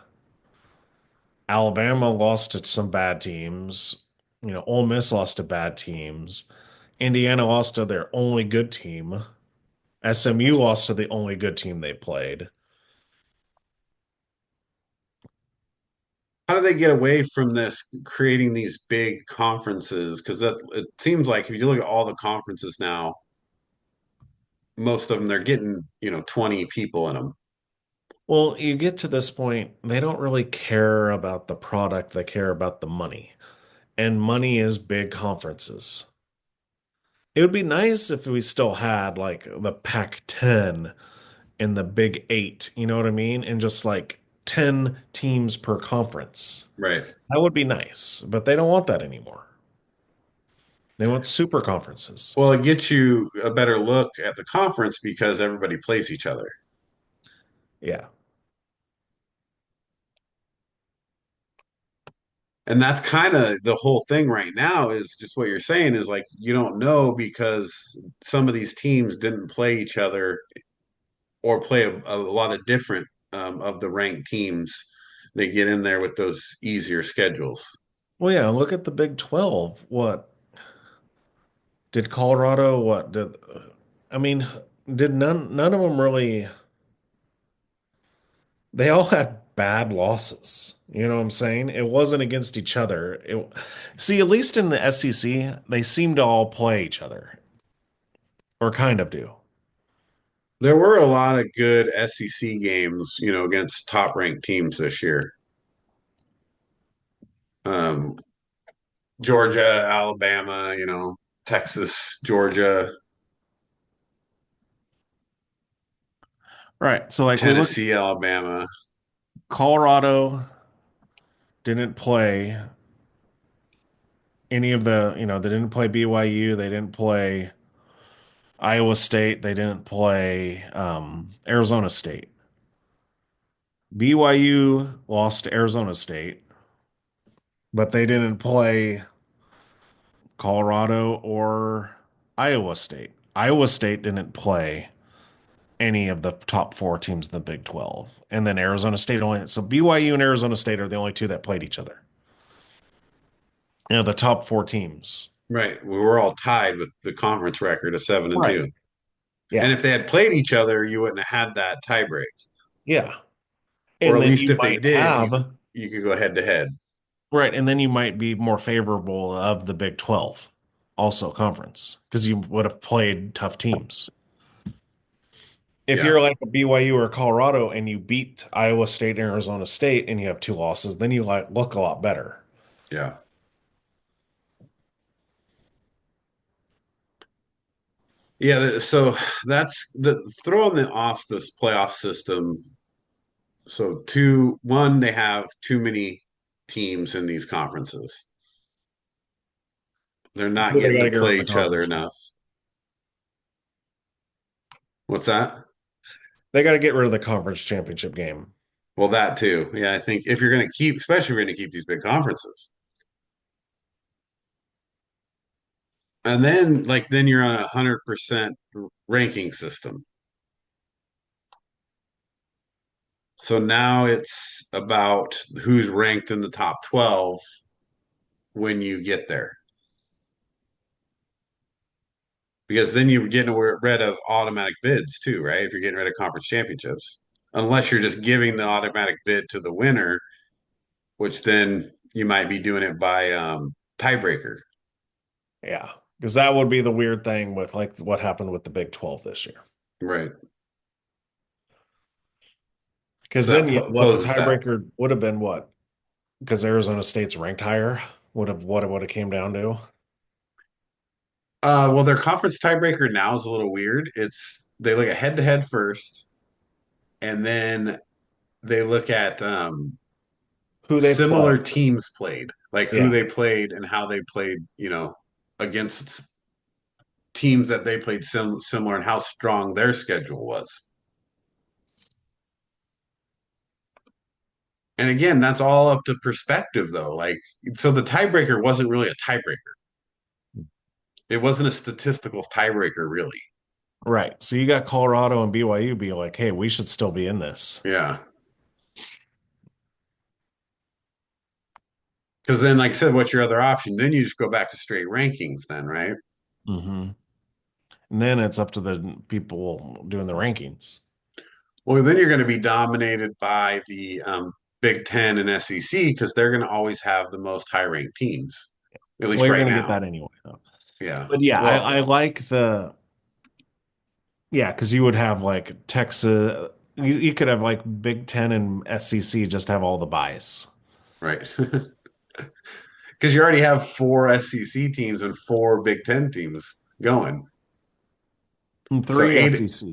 Alabama lost to some bad teams. Ole Miss lost to bad teams. Indiana lost to their only good team. SMU lost to the only good team they played. How do they get away from this creating these big conferences? Because that it seems like if you look at all the conferences now, most of them they're getting 20 people in them. Well, you get to this point, they don't really care about the product, they care about the money. And money is big conferences. It would be nice if we still had like the Pac-10 and the Big Eight, you know what I mean? And just like 10 teams per conference. Right. That would be nice, but they don't want that anymore. They want super conferences. Well, it gets you a better look at the conference because everybody plays each other. Yeah. And that's kind of the whole thing right now is just what you're saying is like you don't know because some of these teams didn't play each other or play a lot of different of the ranked teams. They get in there with those easier schedules. Well, yeah, look at the Big 12. What did Colorado, what did I mean, did none of them really they all had bad losses. You know what I'm saying? It wasn't against each other. See, at least in the SEC, they seem to all play each other, or kind of do. There were a lot of good SEC games, against top ranked teams this year. Um, Georgia, Alabama, Texas, Georgia, Right. So like we look, Tennessee, Alabama. Colorado didn't play any of they didn't play BYU, they didn't play Iowa State, they didn't play Arizona State. BYU lost to Arizona State, but they didn't play Colorado or Iowa State. Iowa State didn't play any of the top four teams in the Big 12. And then Arizona State only. So BYU and Arizona State are the only two that played each other. The top four teams. Right. We were all tied with the conference record of 7 and Right. 2. And Yeah. if they had played each other, you wouldn't have had that tiebreak. Yeah. Or And at then least you if they might did, you have, you could go head to head. right. And then you might be more favorable of the Big 12, also conference, because you would have played tough teams. If Yeah. you're like a BYU or Colorado and you beat Iowa State and Arizona State and you have two losses, then you like look a lot better. Yeah. Yeah, so that's the throwing the off this playoff system. So one, they have too many teams in these conferences. They're not They getting got to to get rid of play the each other conference. enough. What's that? They got to get rid of the conference championship game. Well, that too. Yeah, I think if you're going to keep, especially if you're going to keep these big conferences, and then you're on 100% ranking system. So now it's about who's ranked in the top 12 when you get there. Because then you're getting rid of automatic bids too, right? If you're getting rid of conference championships, unless you're just giving the automatic bid to the winner, which then you might be doing it by tiebreaker. Yeah, because that would be the weird thing with like what happened with the Big 12 this year. Right. Because So that then what the poses that. tiebreaker would have been what? Because Arizona State's ranked higher would have what it would have came down to. Well, their conference tiebreaker now is a little weird. It's they look at head to head first, and then they look at Who they similar play. teams played, like who Yeah. they played and how they played, against teams that they played similar and how strong their schedule was. And again, that's all up to perspective, though. Like, so the tiebreaker wasn't really a tiebreaker. It wasn't a statistical tiebreaker, really. Right. So you got Colorado and BYU be like, hey, we should still be in this. Yeah. Because then, like I said, what's your other option? Then you just go back to straight rankings, then, right? Hmm. And then it's up to the people doing the rankings. Well, then you're going to be dominated by the Big Ten and SEC because they're going to always have the most high ranked teams, at Well, least you're right going to get now. that anyway, though. Yeah. But yeah, Well, I like yeah, because you would have like Texas, you could have like Big Ten and SEC just have all the bias. right. Because you already have four SEC teams and four Big Ten teams going. And So three eight, SEC.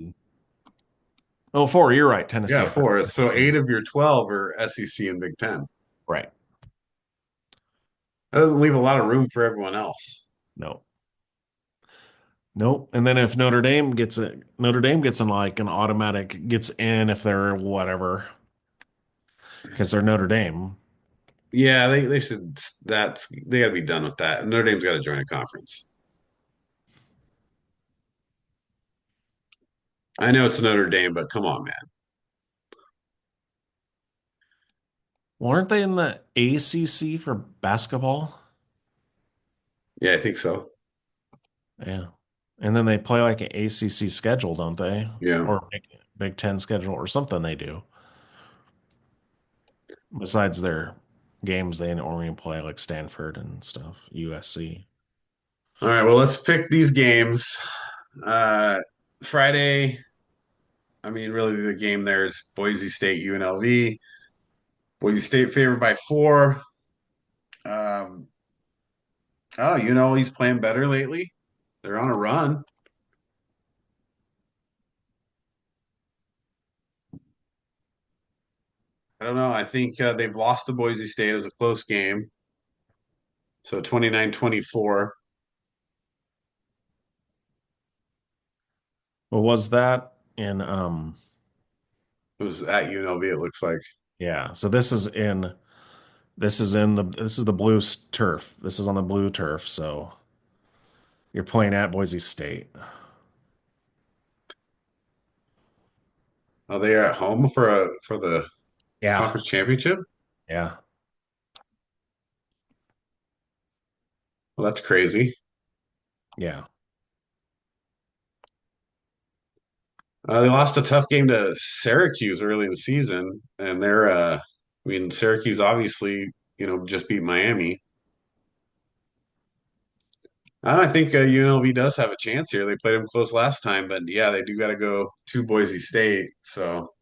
Oh, four, you're right. yeah, Tennessee, I forgot. four. So Tennessee. eight of your 12 are SEC and Big Ten. Right. That doesn't leave a lot of room for everyone else. No. Nope. And then if Notre Dame gets in like an automatic gets in if they're whatever, because they're Notre Dame. Yeah, they should. They got to be done with that. Notre Dame's got to join a conference. I know it's Notre Dame, but come on, man. Well, aren't they in the ACC for basketball? Yeah, I think so. Yeah. And then they play like an ACC schedule, don't they? Yeah. Or Big Ten schedule or something they do. Besides their games, they normally play like Stanford and stuff, USC. All right. Well, let's pick these games. Uh, Friday. I mean, really, the game there is Boise State UNLV. Boise State favored by 4. Um, oh, UNLV's playing better lately. They're on a run. I don't know. I think they've lost to Boise State. It was a close game. So 29-24. What was that in It was at UNLV, it looks like. yeah, so this is the blue turf. This is on the blue turf, so you're playing at Boise State. Oh, they are at home for the Yeah. conference championship. Yeah. Well, that's crazy. Yeah. They lost a tough game to Syracuse early in the season, and I mean, Syracuse obviously, just beat Miami. I think UNLV does have a chance here. They played them close last time, but yeah, they do got to go to Boise State. So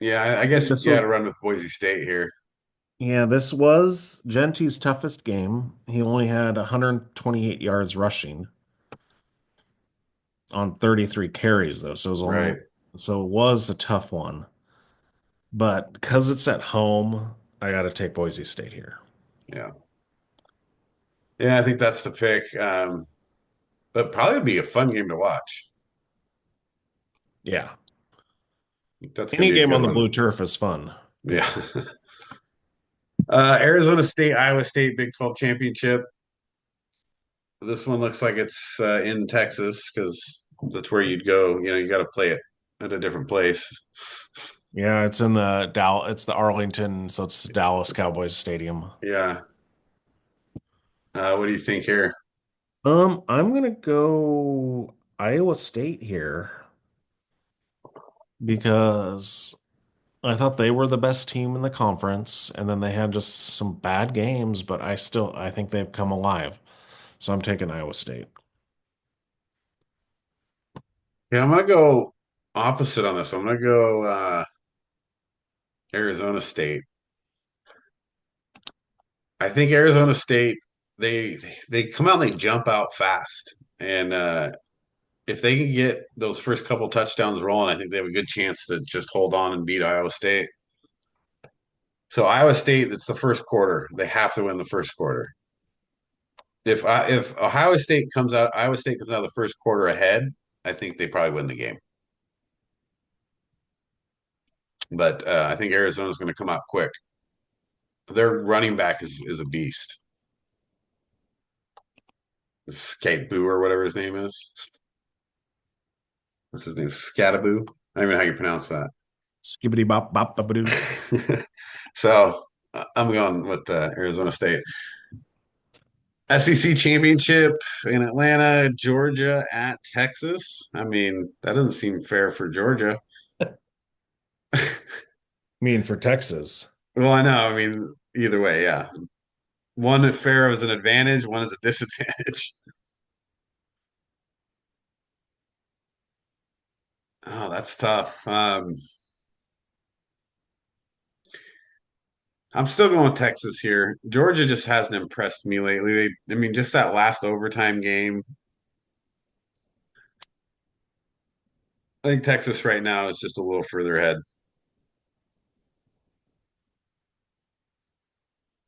yeah, I guess This you got to was run with Boise State here. Yeah, this was Gentry's toughest game. He only had 128 yards rushing on 33 carries though, Right. so it was a tough one. But because it's at home, I got to take Boise State here. Yeah. Yeah, I think that's the pick. But probably be a fun game to watch. Yeah. That's going Any to be a game good on the one. blue turf is fun. Yeah. Arizona State, Iowa State, Big 12 championship. This one looks like it's in Texas because that's where you'd go. You got to play it at a different place. Yeah, it's in the Dallas, it's the Arlington, so it's Dallas Cowboys Stadium. Yeah. What do you think here? I'm gonna go Iowa State here because I thought they were the best team in the conference, and then they had just some bad games, but I think they've come alive. So I'm taking Iowa State. Yeah, I'm gonna go opposite on this. I'm gonna go Arizona State. I think Arizona State they they come out and they jump out fast, and if they can get those first couple touchdowns rolling, I think they have a good chance to just hold on and beat Iowa State. So Iowa State, it's the first quarter. They have to win the first quarter. If Iowa State comes out of the first quarter ahead, I think they probably win the game. But I think Arizona's going to come out quick. Their running back is a beast. Skate Boo or whatever his name is. What's his name? Scataboo. I don't even know how you pronounce that. Skibbity bop bop bop doo. So I'm going with Arizona State. SEC championship in Atlanta, Georgia at Texas. I mean, that doesn't seem fair for Georgia. mean, for Texas. Well, I know. I mean, either way, yeah. One fair is an advantage, one is a disadvantage. Oh, that's tough. I'm still going with Texas here. Georgia just hasn't impressed me lately. I mean, just that last overtime game. I think Texas right now is just a little further ahead.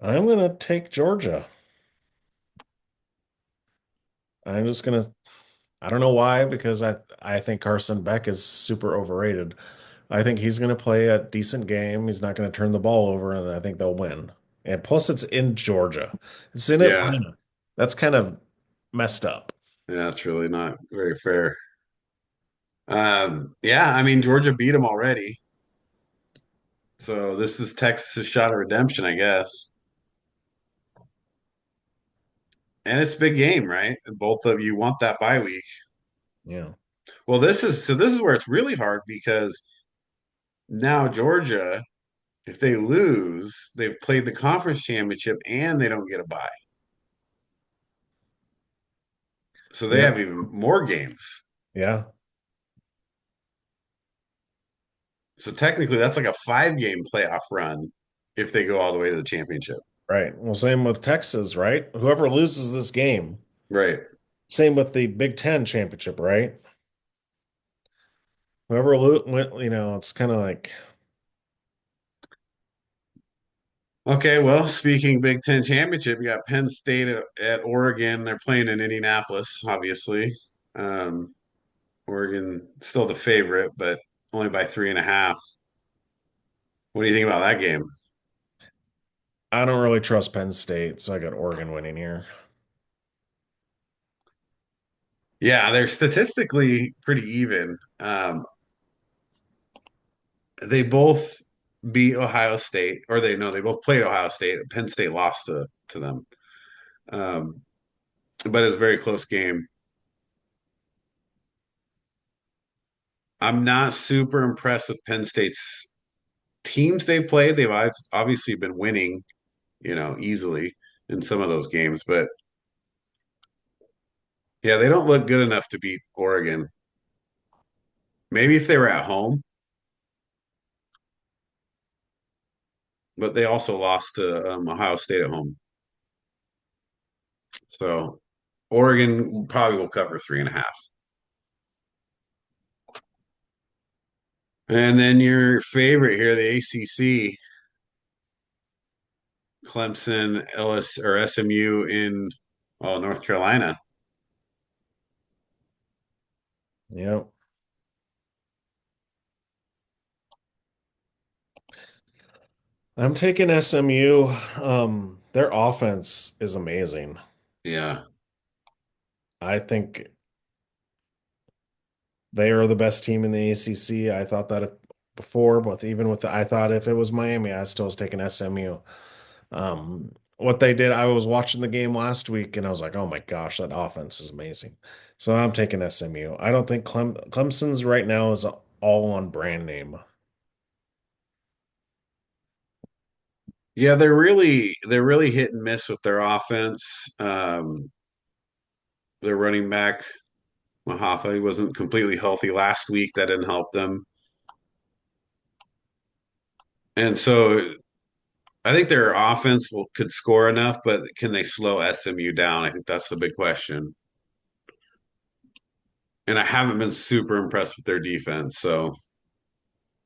I'm gonna take Georgia. I'm just gonna. I don't know why, because I think Carson Beck is super overrated. I think he's gonna play a decent game. He's not gonna turn the ball over, and I think they'll win. And plus, it's in Georgia. It's in Yeah, Atlanta. That's kind of messed up. yeah, it's really not very fair. Yeah, I mean, Georgia beat them already. So this is Texas's shot of redemption, I guess. And it's a big game, right? Both of you want that bye week. Yeah. Well, this is where it's really hard because now Georgia, if they lose, they've played the conference championship and they don't get a bye. So they Yep. have even more games. Yeah. So technically that's like a 5 game playoff run if they go all the way to the championship. Right. Well, same with Texas, right? Whoever loses this game, Right. same with the Big Ten championship, right? Whoever it's kind of like, Okay, well, speaking Big Ten championship, you got Penn State at Oregon. They're playing in Indianapolis, obviously. Um, Oregon still the favorite, but only by 3.5. What do you think about that game? I don't really trust Penn State, so I got Oregon winning here. Yeah, they're statistically pretty even. They both beat Ohio State, or they no, they both played Ohio State. Penn State lost to them, um, but it's a very close game. I'm not super impressed with Penn State's teams they played. They've obviously been winning, easily in some of those games, but yeah, they don't look good enough to beat Oregon. Maybe if they were at home, but they also lost to Ohio State at home. So Oregon probably will cover 3.5. And then your favorite here, the ACC, Clemson, Ellis, or SMU in North Carolina. Yep. I'm taking SMU. Their offense is amazing. Yeah. I think they are the best team in the ACC. I thought that before, but even with I thought if it was Miami, I still was taking SMU. What they did, I was watching the game last week and I was like, oh my gosh, that offense is amazing. So I'm taking SMU. I don't think Clemson's right now is all on brand name. Yeah, they're really hit and miss with their offense. Their running back, Mahafa, he wasn't completely healthy last week. That didn't help them. And so I think their offense could score enough, but can they slow SMU down? I think that's the big question. And I haven't been super impressed with their defense. So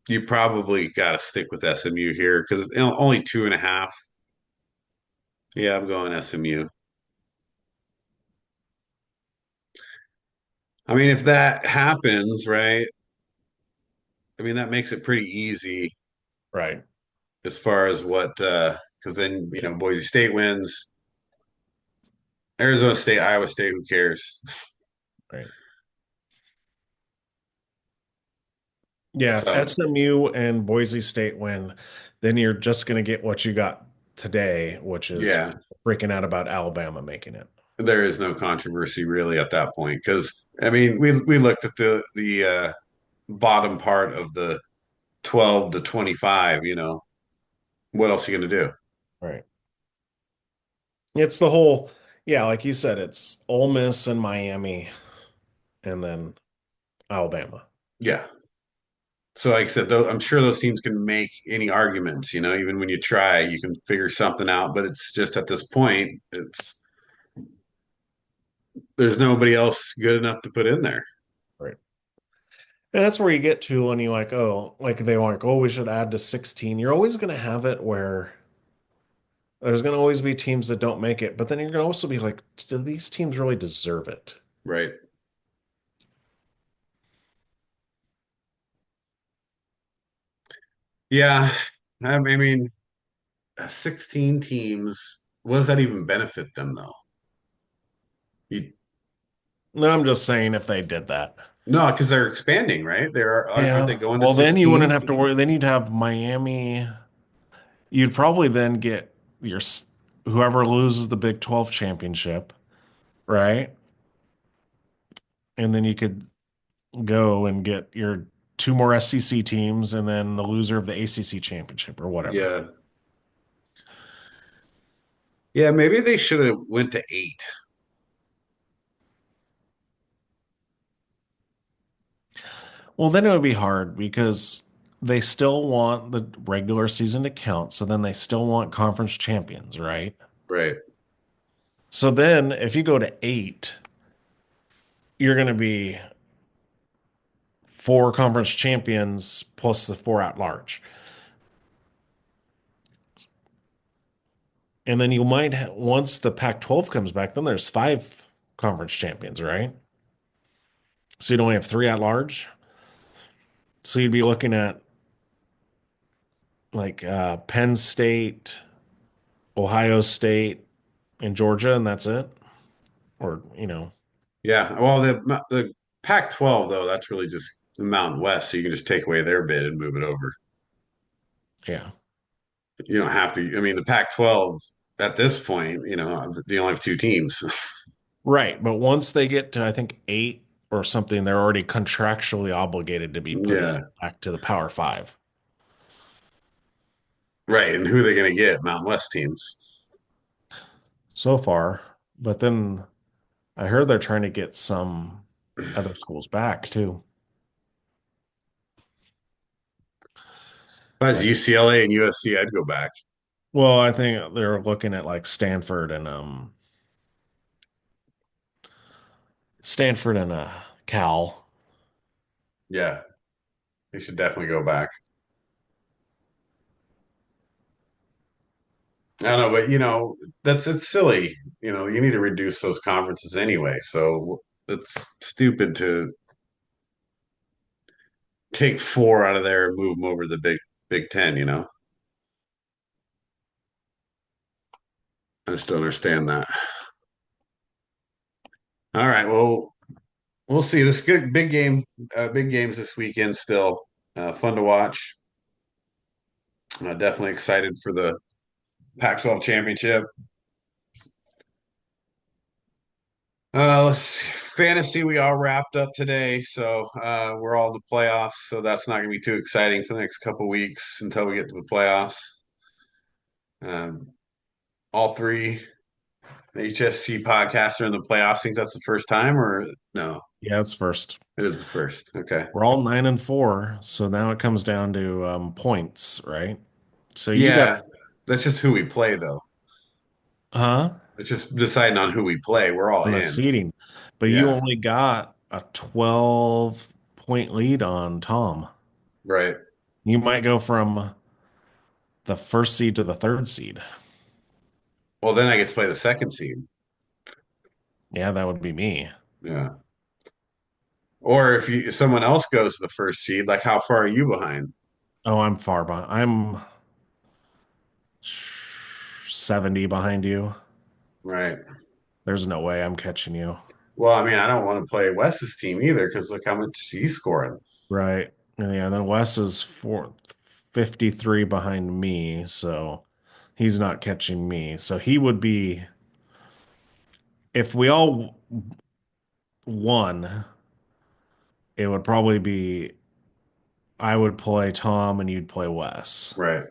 you probably got to stick with SMU here because only 2.5. Yeah, I'm going SMU. I mean, if that happens, right? I mean, that makes it pretty easy Right. as far as what, because then, Boise State wins, Arizona State, Iowa State, who cares? Right. Yeah, if So, SMU and Boise State win, then you're just going to get what you got today, which is Yeah, freaking out about Alabama making it. there is no controversy really at that point because I mean we looked at the bottom part of the 12 to 25. What else are you going to do? Right. It's the whole, yeah, like you said, it's Ole Miss and Miami and then Alabama. Yeah. So, like I said, though, I'm sure those teams can make any arguments. Even when you try, you can figure something out. But it's just at this point, there's nobody else good enough to put in there. Right. And that's where you get to when you like, oh, like they want, like, oh, we should add to 16. You're always going to have it where there's going to always be teams that don't make it, but then you're going to also be like, do these teams really deserve it? Right. Yeah. I mean, 16 teams, what does that even benefit them, though? You, No, I'm just saying if they did that. no, because they're expanding, right? Aren't they Yeah. going to Well, then you wouldn't 16? have to worry. Then you'd have Miami. You'd probably then get whoever loses the Big 12 championship, right? And then you could go and get your two more SEC teams and then the loser of the ACC championship or whatever. Yeah. Yeah, maybe they should have went to 8. Well, then it would be hard because they still want the regular season to count. So then they still want conference champions, right? Right. So then if you go to 8, you're going to be four conference champions plus the four at large. And then you might once the Pac-12 comes back, then there's five conference champions, right? So you'd only have three at large. So you'd be looking at like Penn State, Ohio State, and Georgia, and that's it. Or, Yeah. Well, the Pac-12 though, that's really just the Mountain West, so you can just take away their bid and move it over. yeah. You don't have to. I mean, the Pac-12 at this point, they only have two teams. Right. But once they get to, I think, 8 or something, they're already contractually obligated to be putting Yeah. it back to the Power Five Right. And who are they going to get? Mountain West teams. so far. But then I heard they're trying to get some other schools back too. If I was Like, UCLA and USC, I'd go back. well, I think they're looking at like Stanford and Cal. Yeah. They should definitely go back. I don't know, but it's silly. You need to reduce those conferences anyway. So it's stupid to take 4 out of there and move them over to the Big Ten. I just don't understand that. All right, well, we'll see. This good big games this weekend still. Fun to watch. Definitely excited for the Pac-12 championship. Let's see. Fantasy, we all wrapped up today, so we're all in the playoffs. So that's not going to be too exciting for the next couple weeks until we get to the playoffs. Um, all three HSC podcasts are in the playoffs. Think that's the first time, or no? Yeah, it's first. It is the first. Okay. We're all 9-4, so now it comes down to points, right? So you got, Yeah, that's just who we play, though. huh? It's just deciding on who we play. We're all On the in. seeding, but you Yeah, only got a 12-point lead on Tom. right. You might go from the first seed to the third seed. Well, then I get to play the second seed. Yeah, that would be me. Yeah. Or if someone else goes to the first seed, like how far are you behind? Oh, I'm far behind. I'm 70 behind you. Right. There's no way I'm catching you. Well, I mean, I don't want to play Wes's team either because look how much he's scoring. Right. And yeah, then Wes is 53 behind me. So He's not catching me. So he would be, if we all won, it would probably be I would play Tom and you'd play Wes. Right.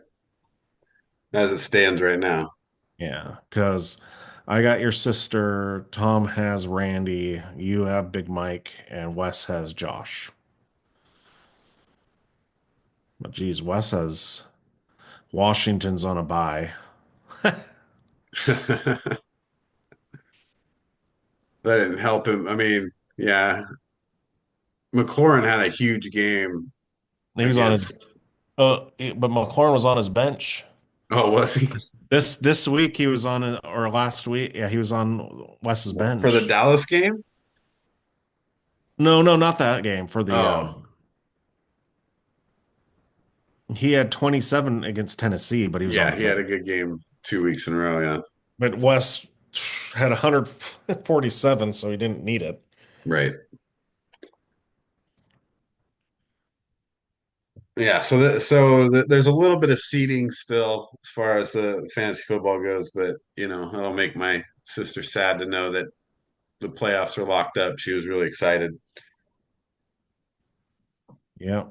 As it stands right now. Yeah, because I got your sister, Tom has Randy, you have Big Mike, and Wes has Josh. But geez, Wes has Washington's on a bye. That didn't help him. I mean, yeah, McLaurin had a huge game He was on his, against. but McLaurin was on his bench. Oh, was he? This week he was on, or last week, yeah, he was on Wes's For the bench. Dallas game? No, no, not that game. For the Oh, he had 27 against Tennessee, but he was on yeah, the he had bench. a good game 2 weeks in a row. Yeah, But Wes had 147, so he didn't need it. right. Yeah, there's a little bit of seeding still as far as the fantasy football goes, but it'll make my sister sad to know that the playoffs are locked up. She was really excited. Yeah,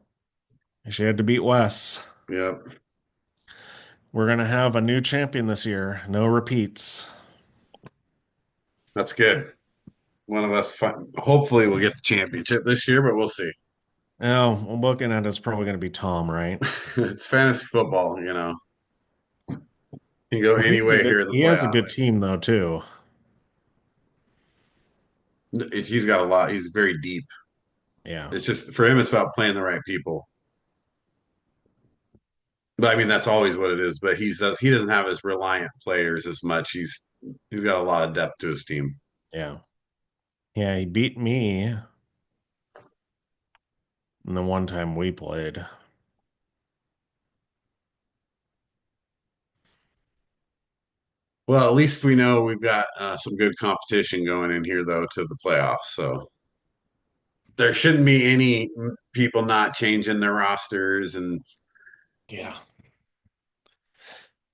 she had to beat Wes. Yep, We're gonna have a new champion this year. No repeats. that's good. One of us, hopefully, will get the championship this year, but we'll see. Now, I'm looking at it's probably gonna be Tom, right? It's fantasy football, You can go Well, any way here in the he has a playoffs. good team though too. He's got a lot. He's very deep. Yeah, It's just for him, it's about playing the right people. But I mean, that's always what it is. But he doesn't have his reliant players as much. He's got a lot of depth to his team. yeah, yeah. He beat me in the one time we played. Well, at least we know we've got some good competition going in here, though, to the playoffs. So there shouldn't be any people not changing their rosters. And Yeah.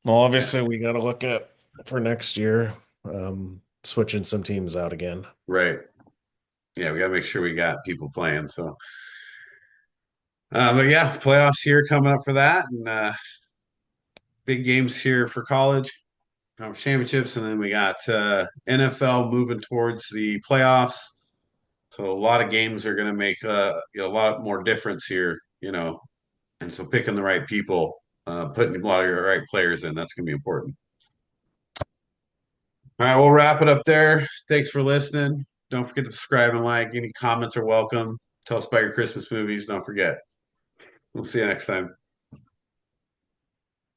Well, yeah, obviously we got to look at for next year, switching some teams out again. right. Yeah, we got to make sure we got people playing. So, but yeah, playoffs here coming up for that, and big games here for college conference championships, and then we got NFL moving towards the playoffs. So a lot of games are going to make a lot more difference here, and so picking the right people, putting a lot of your right players in, that's going to be important. All right, we'll wrap it up there. Thanks for listening. Don't forget to subscribe and like. Any comments are welcome. Tell us about your Christmas movies. Don't forget. We'll see you next time.